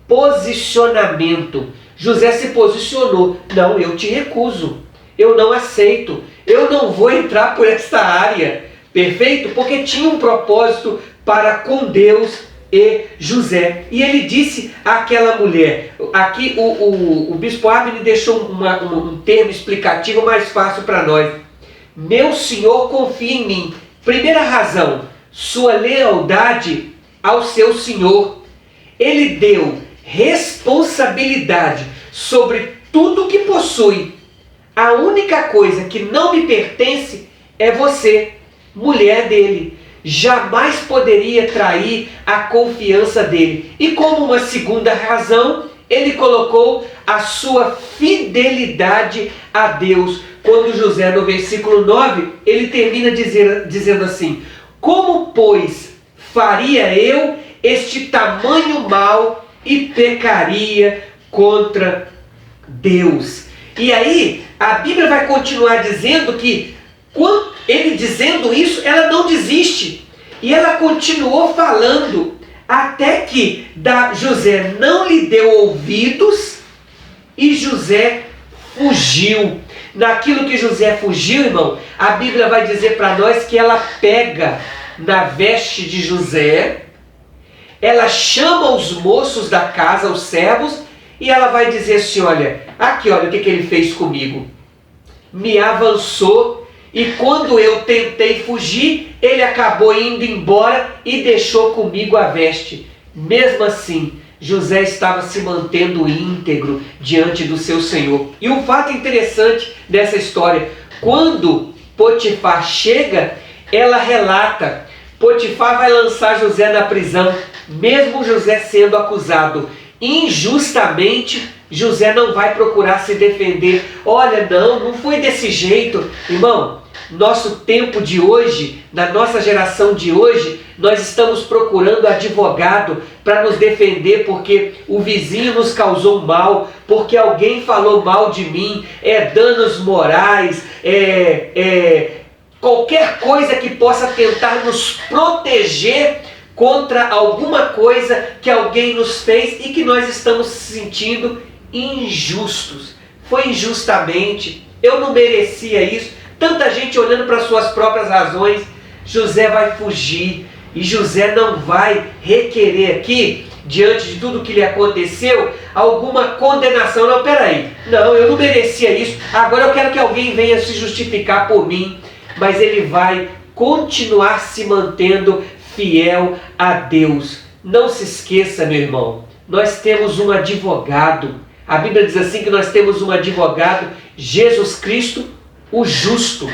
Speaker 3: Posicionamento. José se posicionou. Não, eu te recuso. Eu não aceito. Eu não vou entrar por esta área. Perfeito? Porque tinha um propósito para com Deus e José. E ele disse àquela mulher, aqui o bispo Abner deixou um termo explicativo mais fácil para nós. Meu senhor confia em mim. Primeira razão, sua lealdade ao seu senhor. Ele deu responsabilidade sobre tudo que possui. A única coisa que não me pertence é você, mulher dele. Jamais poderia trair a confiança dele. E como uma segunda razão, ele colocou a sua fidelidade a Deus. Quando José, no versículo 9, ele termina dizendo assim: como, pois, faria eu este tamanho mal e pecaria contra Deus? E aí, a Bíblia vai continuar dizendo que, quando ele dizendo isso, ela não desiste. E ela continuou falando, até que José não lhe deu ouvidos e José fugiu. Naquilo que José fugiu, irmão, a Bíblia vai dizer para nós que ela pega na veste de José, ela chama os moços da casa, os servos, e ela vai dizer assim, olha o que ele fez comigo. Me avançou, e quando eu tentei fugir, ele acabou indo embora e deixou comigo a veste. Mesmo assim, José estava se mantendo íntegro diante do seu senhor. E um fato interessante dessa história, quando Potifar chega, ela relata, Potifar vai lançar José na prisão, mesmo José sendo acusado injustamente. José não vai procurar se defender. Olha, não foi desse jeito. Irmão, nosso tempo de hoje, na nossa geração de hoje, nós estamos procurando advogado para nos defender porque o vizinho nos causou mal, porque alguém falou mal de mim, danos morais, qualquer coisa que possa tentar nos proteger contra alguma coisa que alguém nos fez e que nós estamos se sentindo injustos. Foi injustamente, eu não merecia isso. Tanta gente olhando para suas próprias razões. José vai fugir e José não vai requerer aqui, diante de tudo que lhe aconteceu, alguma condenação. Não, peraí, não, eu não merecia isso, agora eu quero que alguém venha se justificar por mim. Mas ele vai continuar se mantendo fiel a Deus. Não se esqueça, meu irmão, nós temos um advogado. A Bíblia diz assim que nós temos um advogado, Jesus Cristo, o justo.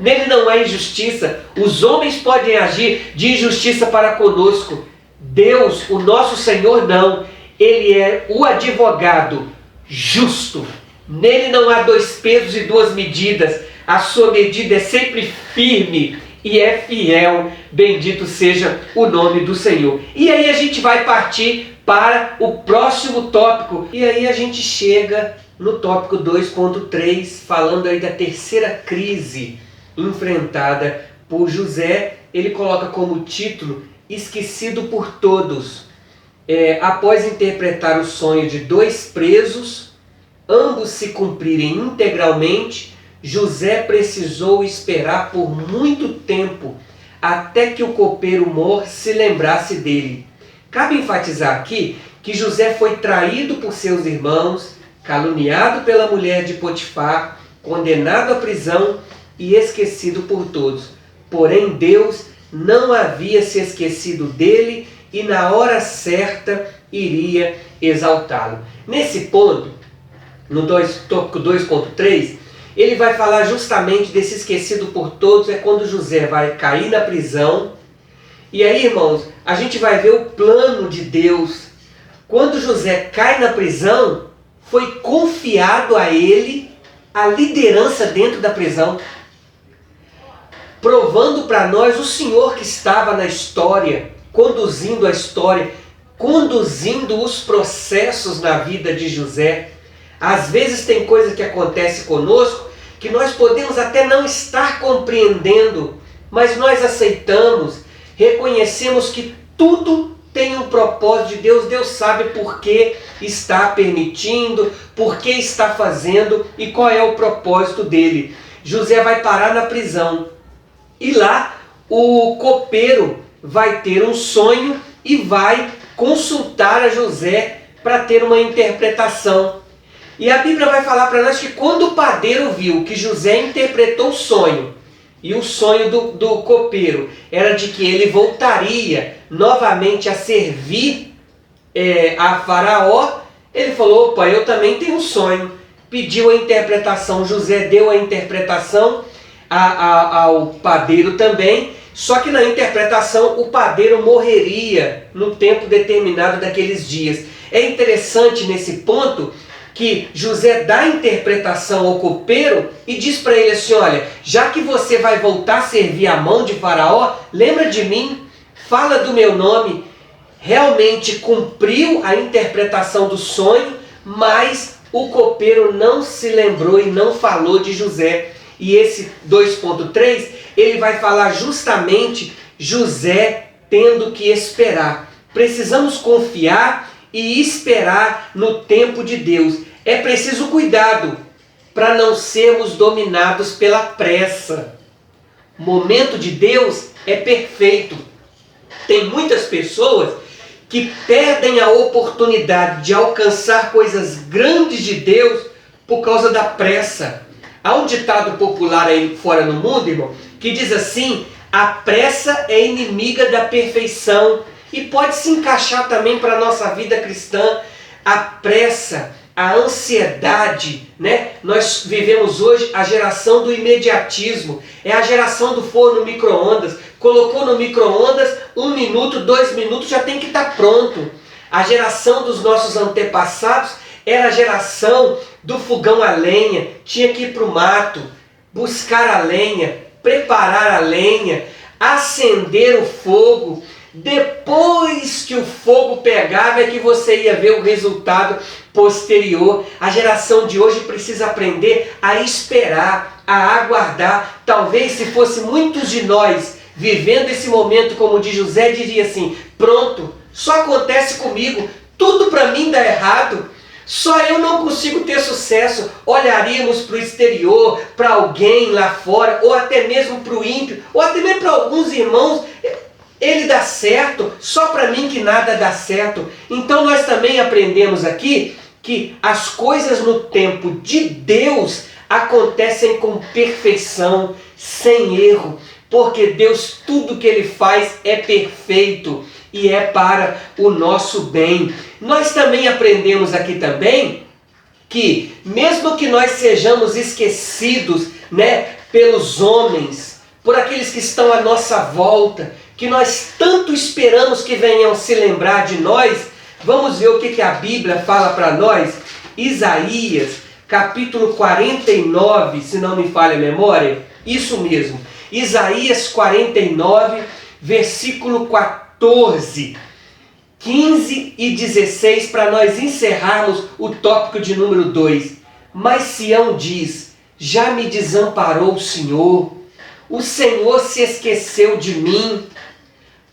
Speaker 3: Nele não há injustiça. Os homens podem agir de injustiça para conosco. Deus, o nosso Senhor, não. Ele é o advogado justo. Nele não há dois pesos e duas medidas. A sua medida é sempre firme e é fiel. Bendito seja o nome do Senhor. E aí a gente vai partir para o próximo tópico. E aí a gente chega no tópico 2.3, falando aí da terceira crise enfrentada por José. Ele coloca como título: Esquecido por Todos. Após interpretar o sonho de dois presos, ambos se cumprirem integralmente, José precisou esperar por muito tempo até que o copeiro Mor se lembrasse dele. Cabe enfatizar aqui que José foi traído por seus irmãos, caluniado pela mulher de Potifar, condenado à prisão e esquecido por todos. Porém, Deus não havia se esquecido dele e na hora certa iria exaltá-lo. Nesse ponto, no tópico 2.3, ele vai falar justamente desse esquecido por todos. É quando José vai cair na prisão. E aí, irmãos, a gente vai ver o plano de Deus. Quando José cai na prisão, foi confiado a ele a liderança dentro da prisão, provando para nós o Senhor que estava na história, conduzindo a história, conduzindo os processos na vida de José. Às vezes tem coisa que acontece conosco que nós podemos até não estar compreendendo, mas nós aceitamos, reconhecemos que tudo tem um propósito de Deus. Deus sabe por que está permitindo, por que está fazendo e qual é o propósito dele. José vai parar na prisão e lá o copeiro vai ter um sonho e vai consultar a José para ter uma interpretação. E a Bíblia vai falar para nós que quando o padeiro viu que José interpretou o sonho, e o sonho do copeiro era de que ele voltaria novamente a servir a Faraó, ele falou: opa, eu também tenho um sonho. Pediu a interpretação, José deu a interpretação ao padeiro também, só que na interpretação o padeiro morreria no tempo determinado daqueles dias. É interessante nesse ponto que José dá a interpretação ao copeiro e diz para ele assim: olha, já que você vai voltar a servir a mão de Faraó, lembra de mim, fala do meu nome. Realmente cumpriu a interpretação do sonho, mas o copeiro não se lembrou e não falou de José. E esse 2.3, ele vai falar justamente José tendo que esperar. Precisamos confiar e esperar no tempo de Deus. É preciso cuidado para não sermos dominados pela pressa. O momento de Deus é perfeito. Tem muitas pessoas que perdem a oportunidade de alcançar coisas grandes de Deus por causa da pressa. Há um ditado popular aí fora no mundo, irmão, que diz assim: a pressa é inimiga da perfeição. E pode se encaixar também para a nossa vida cristã. A pressa, a ansiedade, né? Nós vivemos hoje a geração do imediatismo. É a geração do forno micro-ondas. Colocou no micro-ondas, 1 minuto, 2 minutos, já tem que estar pronto. A geração dos nossos antepassados era a geração do fogão a lenha. Tinha que ir para o mato, buscar a lenha, preparar a lenha, acender o fogo. Depois que o fogo pegava é que você ia ver o resultado posterior. A geração de hoje precisa aprender a esperar, a aguardar. Talvez se fosse muitos de nós vivendo esse momento como o de José, diria assim: pronto, só acontece comigo, tudo para mim dá errado, só eu não consigo ter sucesso. Olharíamos para o exterior, para alguém lá fora, ou até mesmo para o ímpio, ou até mesmo para alguns irmãos. Ele dá certo, só para mim que nada dá certo. Então nós também aprendemos aqui que as coisas no tempo de Deus acontecem com perfeição, sem erro. porque Deus, tudo que Ele faz é perfeito e é para o nosso bem. Nós também aprendemos aqui também que, mesmo que nós sejamos esquecidos, pelos homens, por aqueles que estão à nossa volta, que nós tanto esperamos que venham se lembrar de nós, vamos ver o que a Bíblia fala para nós. Isaías, capítulo 49, se não me falha a memória, isso mesmo, Isaías 49, versículo 14, 15 e 16, para nós encerrarmos o tópico de número 2. Mas Sião diz: já me desamparou o Senhor se esqueceu de mim.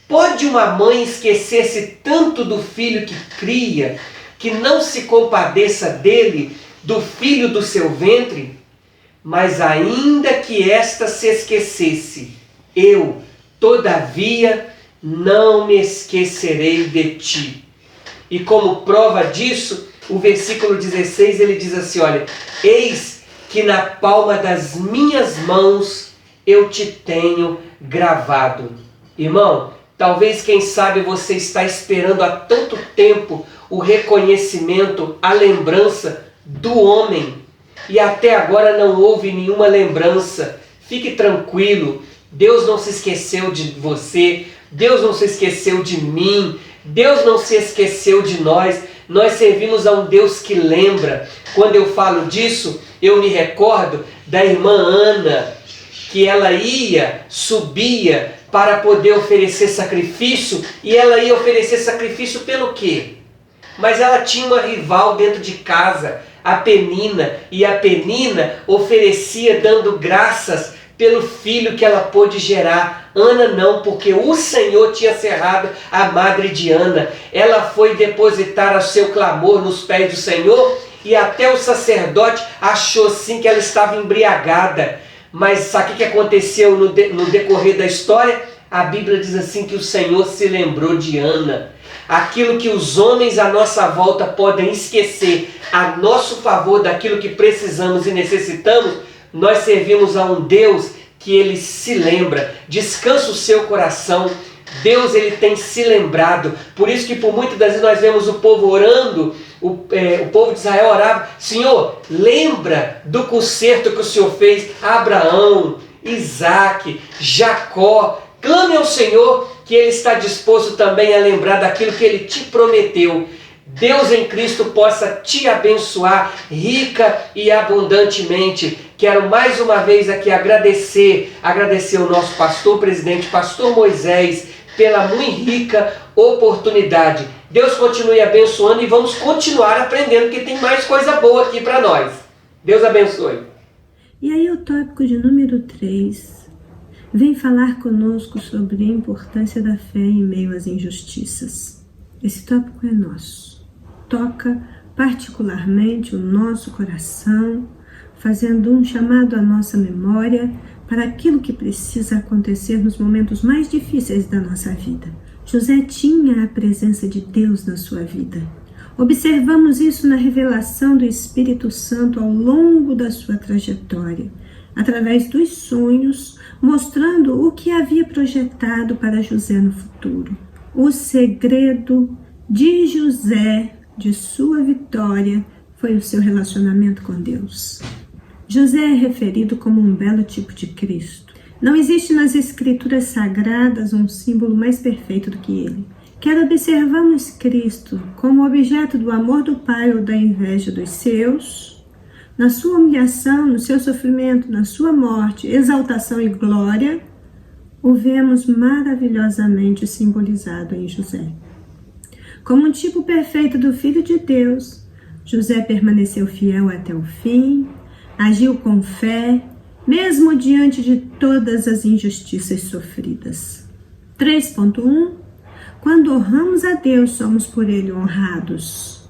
Speaker 3: Pode uma mãe esquecer-se tanto do filho que cria, que não se compadeça dele, do filho do seu ventre? Mas ainda que esta se esquecesse, eu, todavia, não me esquecerei de ti. E como prova disso, o versículo 16, ele diz assim, olha: eis que na palma das minhas mãos eu te tenho gravado. Irmão, talvez, quem sabe, você está esperando há tanto tempo o reconhecimento, a lembrança do homem, e até agora não houve nenhuma lembrança. Fique tranquilo, Deus não se esqueceu de você, Deus não se esqueceu de mim, Deus não se esqueceu de nós. Nós servimos a um Deus que lembra. Quando eu falo disso, eu me recordo da irmã Ana, que ela subia para poder oferecer sacrifício, e ela ia oferecer sacrifício pelo quê? Mas ela tinha uma rival dentro de casa, a Penina, e a Penina oferecia dando graças pelo filho que ela pôde gerar. Ana não, porque o Senhor tinha cerrado a madre de Ana. Ela foi depositar o seu clamor nos pés do Senhor, e até o sacerdote achou sim que ela estava embriagada. Mas sabe o que aconteceu no decorrer da história? A Bíblia diz assim que o Senhor se lembrou de Ana. Aquilo que os homens à nossa volta podem esquecer a nosso favor daquilo que precisamos e necessitamos, nós servimos a um Deus que Ele se lembra. Descansa o seu coração. Deus, Ele tem se lembrado. Por isso que por muitas das vezes nós vemos o povo orando, o povo de Israel orava: Senhor, lembra do concerto que o Senhor fez a Abraão, Isaac, Jacó. Clame ao Senhor, que Ele está disposto também a lembrar daquilo que Ele te prometeu. Deus em Cristo possa te abençoar rica e abundantemente. Quero mais uma vez aqui agradecer o nosso pastor presidente, pastor Moisés, pela muito rica oportunidade. Deus continue abençoando e vamos continuar aprendendo, porque tem mais coisa boa aqui para nós. Deus abençoe.
Speaker 4: E aí o tópico de número 3 vem falar conosco sobre a importância da fé em meio às injustiças. Esse tópico é nosso. Toca particularmente o nosso coração, fazendo um chamado à nossa memória para aquilo que precisa acontecer nos momentos mais difíceis da nossa vida. José tinha a presença de Deus na sua vida. Observamos isso na revelação do Espírito Santo ao longo da sua trajetória, através dos sonhos, mostrando o que havia projetado para José no futuro. O segredo de José, de sua vitória, foi o seu relacionamento com Deus. José é referido como um belo tipo de Cristo. Não existe nas Escrituras Sagradas um símbolo mais perfeito do que ele. Quer observamos Cristo como objeto do amor do Pai ou da inveja dos seus, na sua humilhação, no seu sofrimento, na sua morte, exaltação e glória, o vemos maravilhosamente simbolizado em José. Como um tipo perfeito do Filho de Deus, José permaneceu fiel até o fim, agiu com fé, mesmo diante de todas as injustiças sofridas. 3.1 Quando honramos a Deus, somos por Ele honrados.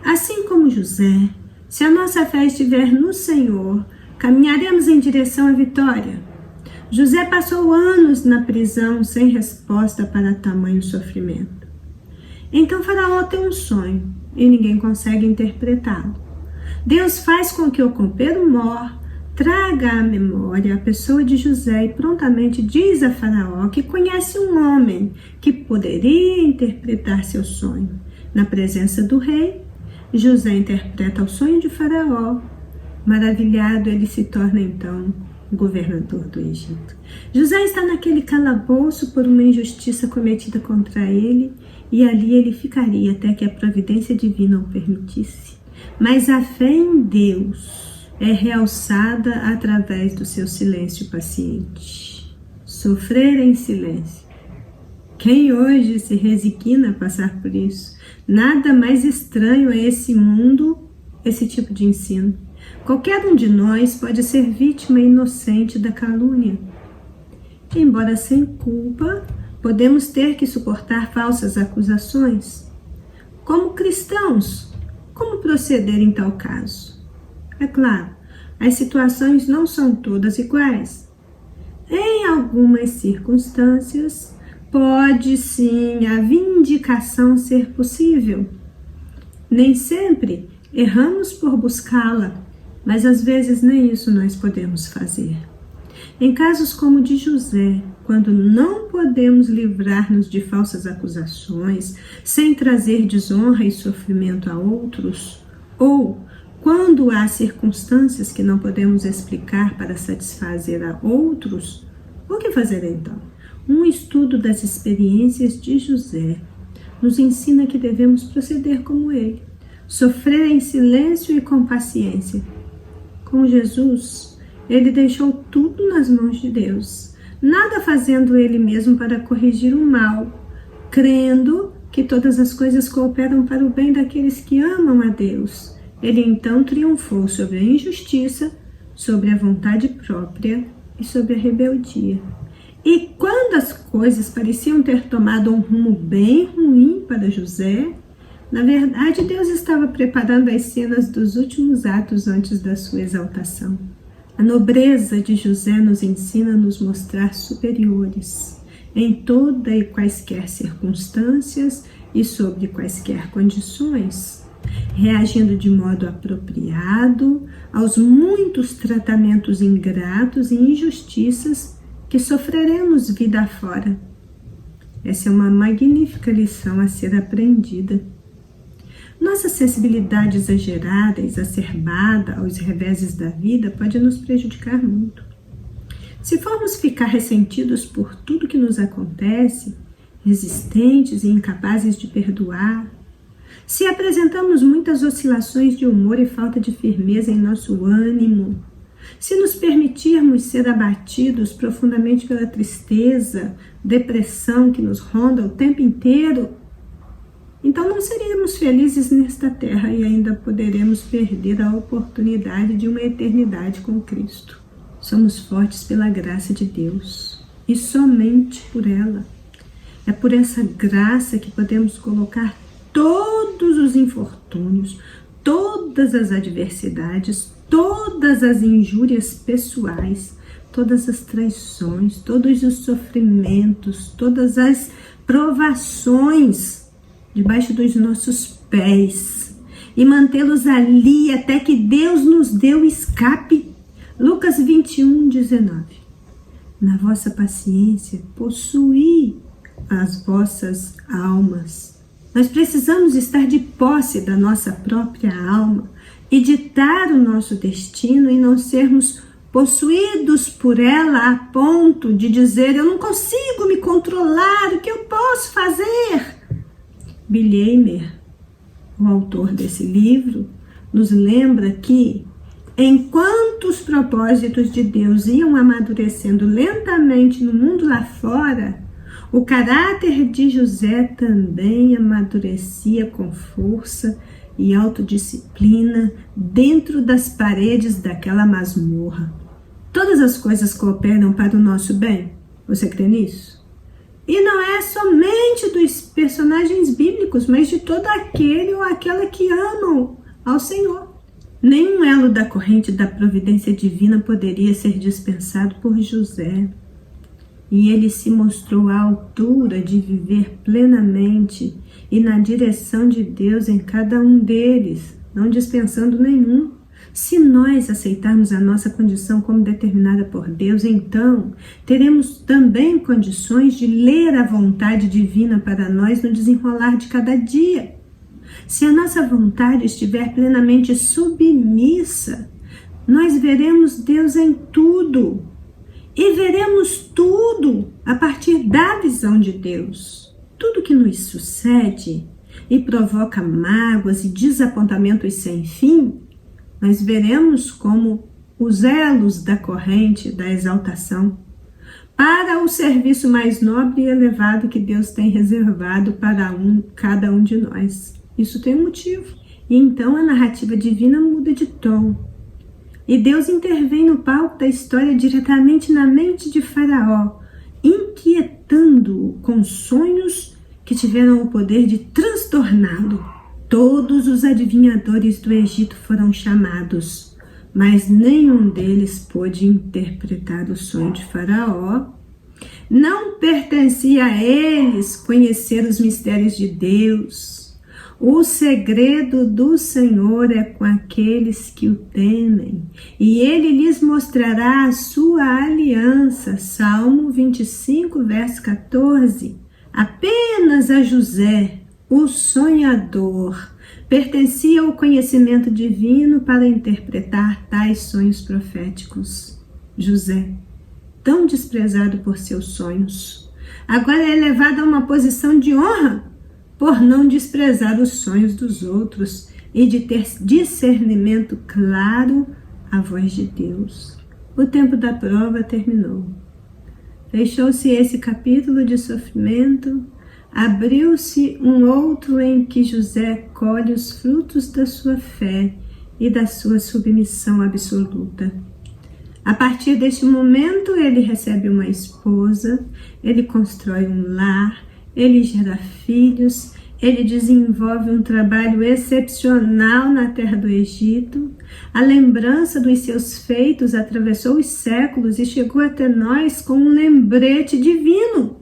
Speaker 4: Assim como José, se a nossa fé estiver no Senhor, caminharemos em direção à vitória. José passou anos na prisão sem resposta para tamanho sofrimento. Então Faraó tem um sonho e ninguém consegue interpretá-lo. Deus faz com que o copeiro mor traga à memória a pessoa de José e prontamente diz a Faraó que conhece um homem que poderia interpretar seu sonho. Na presença do rei, José interpreta o sonho de Faraó. Maravilhado, ele se torna então governador do Egito. José está naquele calabouço por uma injustiça cometida contra ele, e ali ele ficaria até que a providência divina o permitisse. Mas a fé em Deus é realçada através do seu silêncio paciente. Sofrer em silêncio. Quem hoje se resigna a passar por isso? Nada mais estranho a esse mundo, esse tipo de ensino. Qualquer um de nós pode ser vítima inocente da calúnia. Embora sem culpa, podemos ter que suportar falsas acusações. Como cristãos, como proceder em tal caso? É claro, as situações não são todas iguais. Em algumas circunstâncias, pode sim a vindicação ser possível. Nem sempre erramos por buscá-la, mas às vezes nem isso nós podemos fazer. Em casos como o de José, quando não podemos livrar-nos de falsas acusações, sem trazer desonra e sofrimento a outros, ou quando há circunstâncias que não podemos explicar para satisfazer a outros, o que fazer então? Um estudo das experiências de José nos ensina que devemos proceder como ele, sofrer em silêncio e com paciência. Com Jesus, ele deixou tudo nas mãos de Deus, nada fazendo ele mesmo para corrigir o mal, crendo que todas as coisas cooperam para o bem daqueles que amam a Deus. Ele então triunfou sobre a injustiça, sobre a vontade própria e sobre a rebeldia. E quando as coisas pareciam ter tomado um rumo bem ruim para José, na verdade Deus estava preparando as cenas dos últimos atos antes da sua exaltação. A nobreza de José nos ensina a nos mostrar superiores em toda e quaisquer circunstâncias e sobre quaisquer condições, reagindo de modo apropriado aos muitos tratamentos ingratos e injustiças que sofreremos vida afora. Essa é uma magnífica lição a ser aprendida. Nossa sensibilidade exagerada, exacerbada aos reveses da vida pode nos prejudicar muito. Se formos ficar ressentidos por tudo que nos acontece, resistentes e incapazes de perdoar, se apresentamos muitas oscilações de humor e falta de firmeza em nosso ânimo, se nos permitirmos ser abatidos profundamente pela tristeza, depressão que nos ronda o tempo inteiro, então não seríamos felizes nesta terra e ainda poderemos perder a oportunidade de uma eternidade com Cristo. Somos fortes pela graça de Deus e somente por ela. É por essa graça que podemos colocar todos os infortúnios, todas as adversidades, todas as injúrias pessoais, todas as traições, todos os sofrimentos, todas as provações debaixo dos nossos pés e mantê-los ali até que Deus nos dê o escape. Lucas 21:19. Na vossa paciência, possuí as vossas almas. Nós precisamos estar de posse da nossa própria alma e ditar o nosso destino e não sermos possuídos por ela a ponto de dizer: eu não consigo me controlar, o que eu posso fazer? Bill Eimer, o autor desse livro, nos lembra que, enquanto os propósitos de Deus iam amadurecendo lentamente no mundo lá fora, o caráter de José também amadurecia com força e autodisciplina dentro das paredes daquela masmorra. Todas as coisas cooperam para o nosso bem. Você crê nisso? E não é somente dos personagens bíblicos, mas de todo aquele ou aquela que amam ao Senhor. Nenhum elo da corrente da providência divina poderia ser dispensado por José. E ele se mostrou à altura de viver plenamente e na direção de Deus em cada um deles, não dispensando nenhum. Se nós aceitarmos a nossa condição como determinada por Deus, então teremos também condições de ler a vontade divina para nós no desenrolar de cada dia. Se a nossa vontade estiver plenamente submissa, nós veremos Deus em tudo. E veremos tudo a partir da visão de Deus. Tudo que nos sucede e provoca mágoas e desapontamentos sem fim, nós veremos como os elos da corrente da exaltação para o serviço mais nobre e elevado que Deus tem reservado para cada um de nós. Isso tem um motivo. E então a narrativa divina muda de tom. E Deus intervém no palco da história diretamente na mente de Faraó, inquietando-o com sonhos que tiveram o poder de transtorná-lo. Todos os adivinhadores do Egito foram chamados, mas nenhum deles pôde interpretar o sonho de Faraó. Não pertencia a eles conhecer os mistérios de Deus. O segredo do Senhor é com aqueles que o temem, e ele lhes mostrará a sua aliança. Salmo 25, verso 14. Apenas a José, o sonhador, pertencia ao conhecimento divino para interpretar tais sonhos proféticos. José, tão desprezado por seus sonhos, agora é elevado a uma posição de honra por não desprezar os sonhos dos outros e de ter discernimento claro à voz de Deus. O tempo da prova terminou. Fechou-se esse capítulo de sofrimento, abriu-se um outro em que José colhe os frutos da sua fé e da sua submissão absoluta. A partir deste momento, ele recebe uma esposa, ele constrói um lar, ele gera filhos, ele desenvolve um trabalho excepcional na terra do Egito. A lembrança dos seus feitos atravessou os séculos e chegou até nós com um lembrete divino.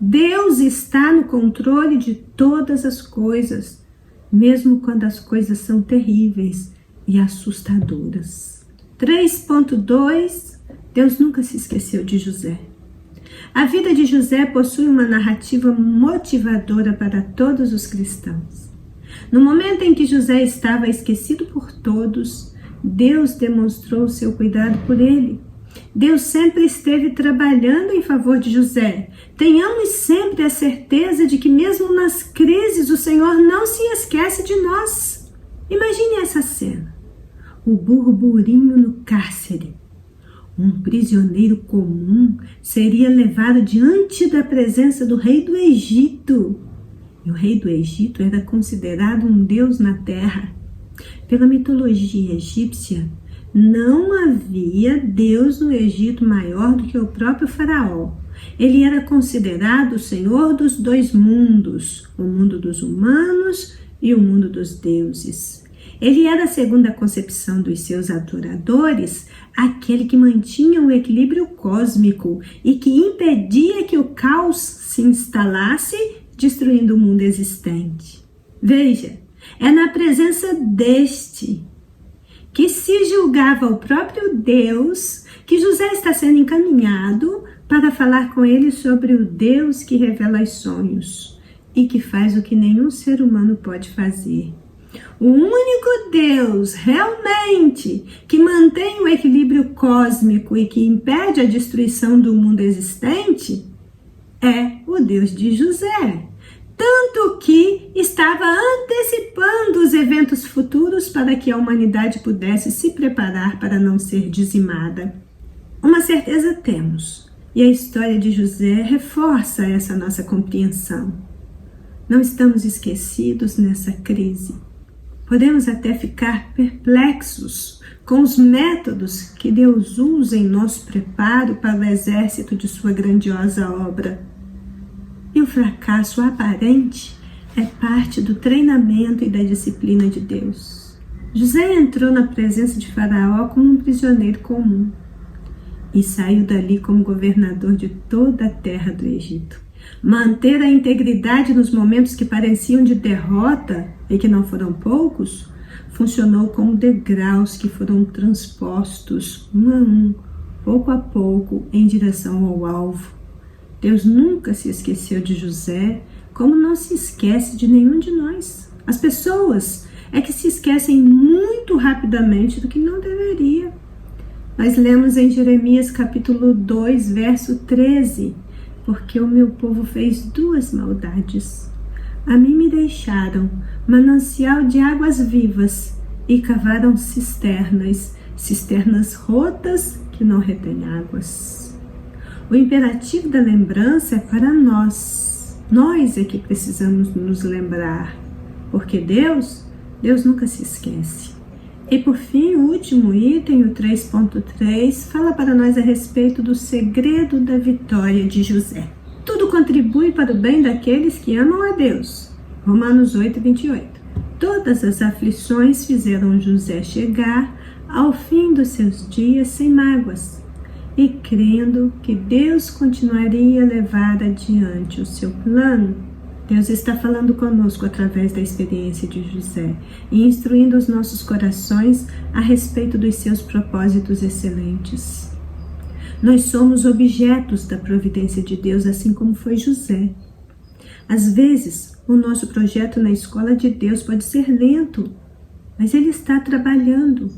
Speaker 4: Deus está no controle de todas as coisas, mesmo quando as coisas são terríveis e assustadoras. 3.2 Deus nunca se esqueceu de José. A vida de José possui uma narrativa motivadora para todos os cristãos. No momento em que José estava esquecido por todos, Deus demonstrou seu cuidado por ele. Deus sempre esteve trabalhando em favor de José. Tenhamos sempre a certeza de que mesmo nas crises o Senhor não se esquece de nós. Imagine essa cena. O burburinho no cárcere. Um prisioneiro comum seria levado diante da presença do rei do Egito. E o rei do Egito era considerado um deus na terra. Pela mitologia egípcia, não havia deus no Egito maior do que o próprio Faraó. Ele era considerado o senhor dos dois mundos, o mundo dos humanos e o mundo dos deuses. Ele era, segundo a concepção dos seus adoradores, aquele que mantinha o equilíbrio cósmico e que impedia que o caos se instalasse, destruindo o mundo existente. Veja, é na presença deste, que se julgava o próprio Deus, que José está sendo encaminhado para falar com ele sobre o Deus que revela os sonhos e que faz o que nenhum ser humano pode fazer. O único Deus realmente que mantém o equilíbrio cósmico e que impede a destruição do mundo existente é o Deus de José. Tanto que estava antecipando os eventos futuros para que a humanidade pudesse se preparar para não ser dizimada. Uma certeza temos, e a história de José reforça essa nossa compreensão. Não estamos esquecidos nessa crise. Podemos até ficar perplexos com os métodos que Deus usa em nosso preparo para o exército de sua grandiosa obra. E o fracasso aparente é parte do treinamento e da disciplina de Deus. José entrou na presença de Faraó como um prisioneiro comum e saiu dali como governador de toda a terra do Egito. Manter a integridade nos momentos que pareciam de derrota, e que não foram poucos, funcionou como degraus que foram transpostos um a um, pouco a pouco, em direção ao alvo. Deus nunca se esqueceu de José, como não se esquece de nenhum de nós. As pessoas é que se esquecem muito rapidamente do que não deveria. Nós lemos em Jeremias capítulo 2, verso 13, porque o meu povo fez duas maldades. A mim me deixaram manancial de águas vivas e cavaram cisternas rotas que não retêm águas. O imperativo da lembrança é para nós. Nós é que precisamos nos lembrar, porque Deus nunca se esquece. E por fim, o último item, o 3.3, fala para nós a respeito do segredo da vitória de José. Tudo contribui para o bem daqueles que amam a Deus. Romanos 8, 28. Todas as aflições fizeram José chegar ao fim dos seus dias sem mágoas e crendo que Deus continuaria a levar adiante o seu plano. Deus está falando conosco através da experiência de José e instruindo os nossos corações a respeito dos seus propósitos excelentes. Nós somos objetos da providência de Deus, assim como foi José. Às vezes, o nosso projeto na escola de Deus pode ser lento, mas ele está trabalhando.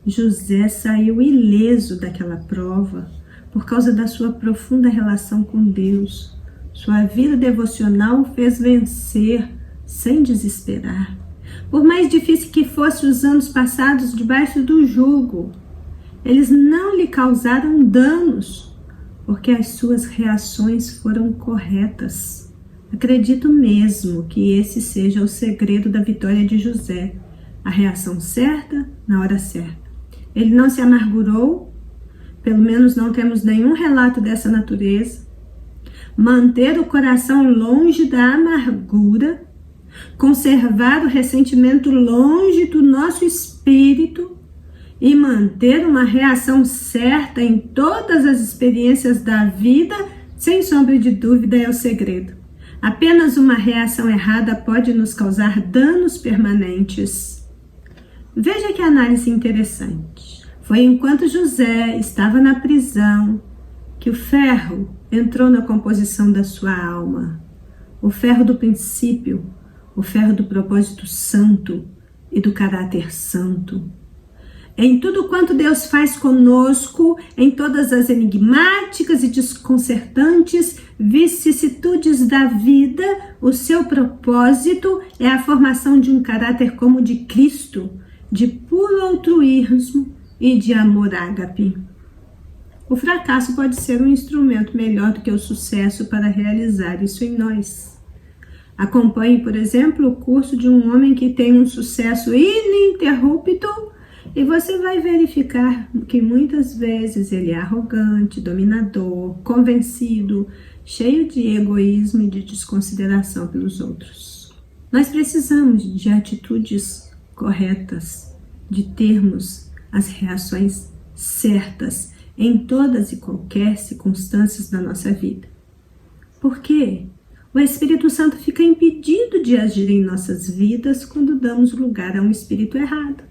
Speaker 4: José saiu ileso daquela prova por causa da sua profunda relação com Deus. Sua vida devocional o fez vencer sem desesperar. Por mais difícil que fossem os anos passados debaixo do jugo, eles não lhe causaram danos, porque as suas reações foram corretas. Acredito mesmo que esse seja o segredo da vitória de José, a reação certa na hora certa. Ele não se amargurou, pelo menos não temos nenhum relato dessa natureza. Manter o coração longe da amargura, conservar o ressentimento longe do nosso espírito e manter uma reação certa em todas as experiências da vida, sem sombra de dúvida, é o segredo. Apenas uma reação errada pode nos causar danos permanentes. Veja que análise interessante. Foi enquanto José estava na prisão que o ferro entrou na composição da sua alma. O ferro do princípio, o ferro do propósito santo e do caráter santo. Em tudo quanto Deus faz conosco, em todas as enigmáticas e desconcertantes vicissitudes da vida, o seu propósito é a formação de um caráter como o de Cristo, de puro altruísmo e de amor ágape. O fracasso pode ser um instrumento melhor do que o sucesso para realizar isso em nós. Acompanhe, por exemplo, o curso de um homem que tem um sucesso ininterrupto e você vai verificar que muitas vezes ele é arrogante, dominador, convencido, cheio de egoísmo e de desconsideração pelos outros. Nós precisamos de atitudes corretas, de termos as reações certas em todas e qualquer circunstâncias da nossa vida. Por quê? O Espírito Santo fica impedido de agir em nossas vidas quando damos lugar a um espírito errado.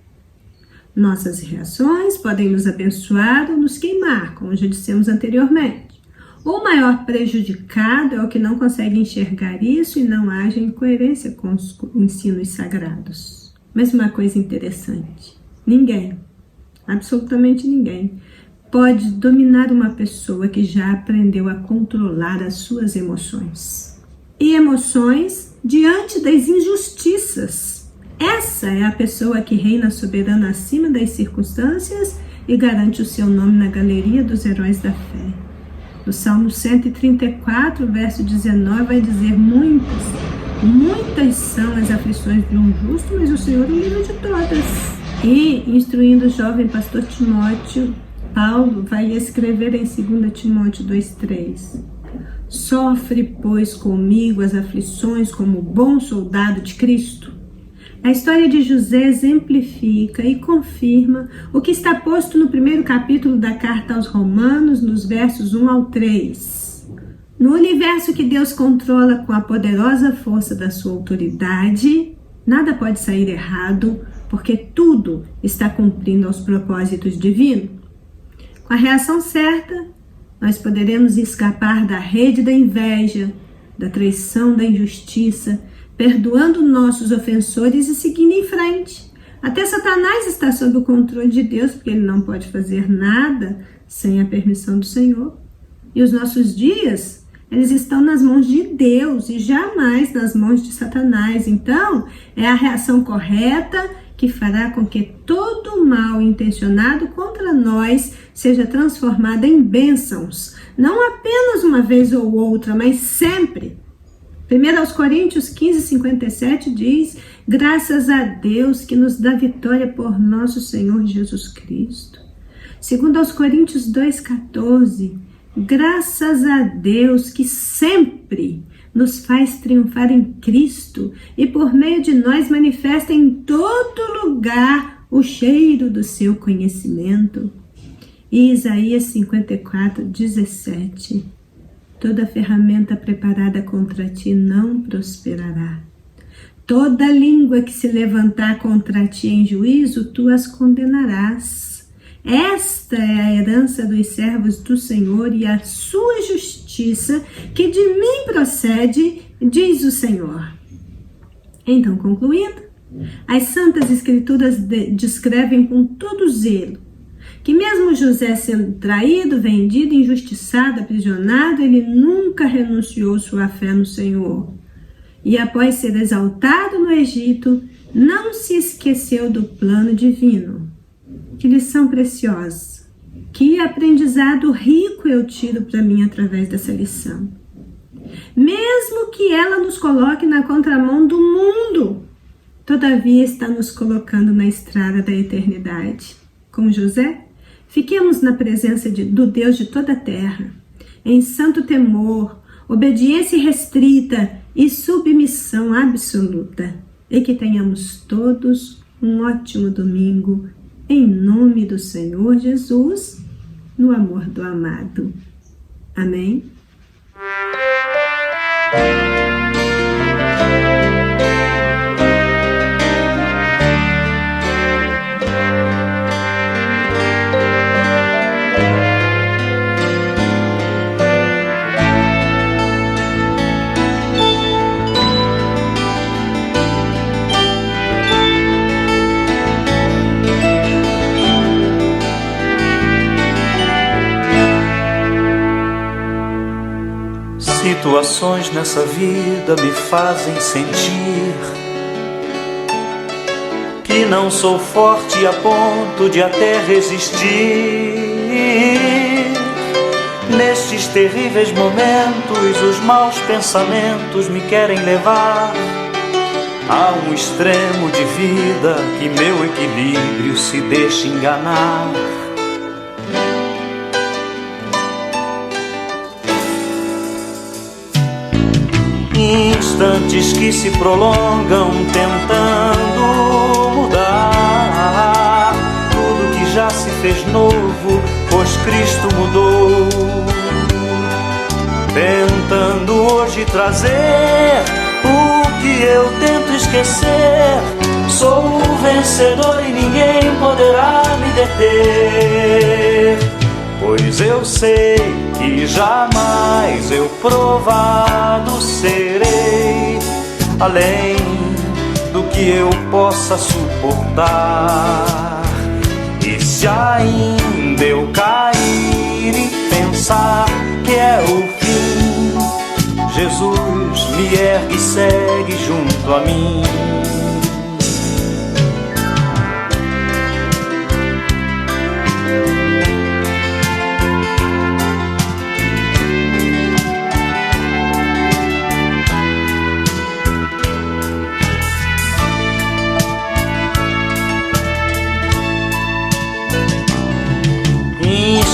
Speaker 4: Nossas reações podem nos abençoar ou nos queimar, como já dissemos anteriormente. O maior prejudicado é o que não consegue enxergar isso e não age em coerência com os ensinos sagrados. Mas uma coisa interessante, ninguém, absolutamente ninguém, pode dominar uma pessoa que já aprendeu a controlar as suas emoções. E emoções diante das injustiças. Essa é a pessoa que reina soberana acima das circunstâncias e garante o seu nome na galeria dos heróis da fé. No Salmo 134, verso 19, vai dizer: muitas são as aflições de um justo, mas o Senhor o livra de todas. E, instruindo o jovem pastor Timóteo, Paulo vai escrever em 2 Timóteo 2,3: Sofre, pois, comigo as aflições como bom soldado de Cristo. A história de José exemplifica e confirma o que está posto no primeiro capítulo da carta aos Romanos, nos versos 1 ao 3. No universo que Deus controla com a poderosa força da sua autoridade, nada pode sair errado, porque tudo está cumprindo aos propósitos divinos. Com a reação certa, nós poderemos escapar da rede da inveja, da traição, da injustiça, perdoando nossos ofensores e seguindo em frente. Até Satanás está sob o controle de Deus, porque ele não pode fazer nada sem a permissão do Senhor. E os nossos dias, eles estão nas mãos de Deus e jamais nas mãos de Satanás. Então, é a reação correta que fará com que todo mal intencionado contra nós seja transformado em bênçãos. Não apenas uma vez ou outra, mas sempre. 1 Coríntios 15:57 diz: graças a Deus que nos dá vitória por nosso Senhor Jesus Cristo. 2 Coríntios 2:14, graças a Deus que sempre nos faz triunfar em Cristo e por meio de nós manifesta em todo lugar o cheiro do seu conhecimento. E Isaías 54:17, toda ferramenta preparada contra ti não prosperará. Toda língua que se levantar contra ti em juízo, tu as condenarás. Esta é a herança dos servos do Senhor e a sua justiça, que de mim procede, diz o Senhor. Então, concluindo, as Santas Escrituras descrevem com todo zelo que mesmo José sendo traído, vendido, injustiçado, aprisionado, ele nunca renunciou sua fé no Senhor. E após ser exaltado no Egito, não se esqueceu do plano divino. Que lição preciosa! Que aprendizado rico eu tiro para mim através dessa lição. Mesmo que ela nos coloque na contramão do mundo, todavia está nos colocando na estrada da eternidade. Como José, fiquemos na presença do Deus de toda a terra, em santo temor, obediência restrita e submissão absoluta. E que tenhamos todos um ótimo domingo, em nome do Senhor Jesus, no amor do amado. Amém?
Speaker 5: Situações nessa vida me fazem sentir que não sou forte a ponto de até resistir. Nestes terríveis momentos, os maus pensamentos me querem levar a um extremo de vida que meu equilíbrio se deixa enganar. Instantes que se prolongam tentando mudar tudo que já se fez novo, pois Cristo mudou. Tentando hoje trazer o que eu tento esquecer. Sou o vencedor e ninguém poderá me deter, pois eu sei que jamais eu provado serei, além do que eu possa suportar. E se ainda eu cair e pensar que é o fim, Jesus me ergue e segue junto a mim.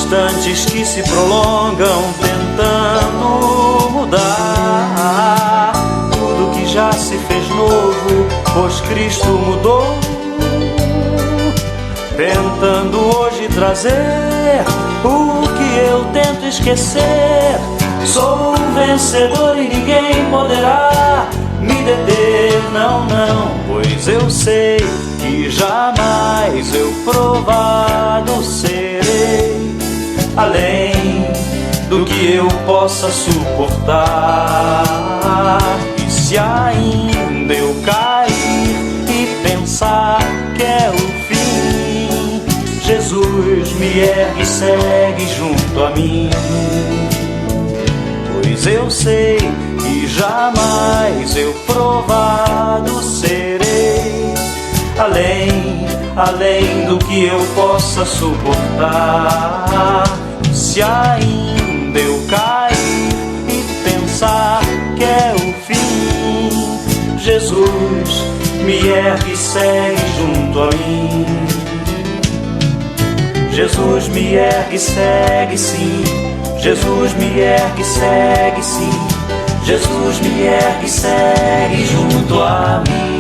Speaker 5: Instantes que se prolongam tentando mudar tudo que já se fez novo, pois Cristo mudou. Tentando hoje trazer o que eu tento esquecer. Sou um vencedor e ninguém poderá me deter, não, não, pois eu sei que jamais eu provado serei, além do que eu possa suportar. E se ainda eu cair e pensar que é o fim, Jesus me ergue e segue junto a mim. Pois eu sei que jamais eu provado serei, além do que eu possa suportar. Se ainda eu cair e pensar que é o fim, Jesus me ergue e segue junto a mim. Jesus me ergue e segue sim, Jesus me ergue e segue sim, Jesus me ergue e segue junto a mim.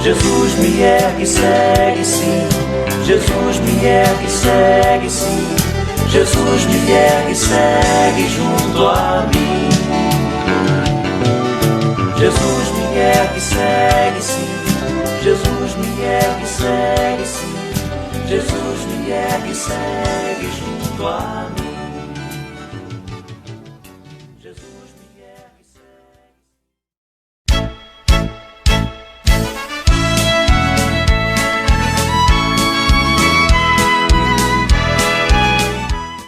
Speaker 5: Jesus me ergue e segue sim, Jesus me ergue e segue sim, Jesus me ergue e segue junto a mim. Jesus me ergue e segue sim, Jesus me ergue e segue sim, Jesus me ergue e segue junto a mim.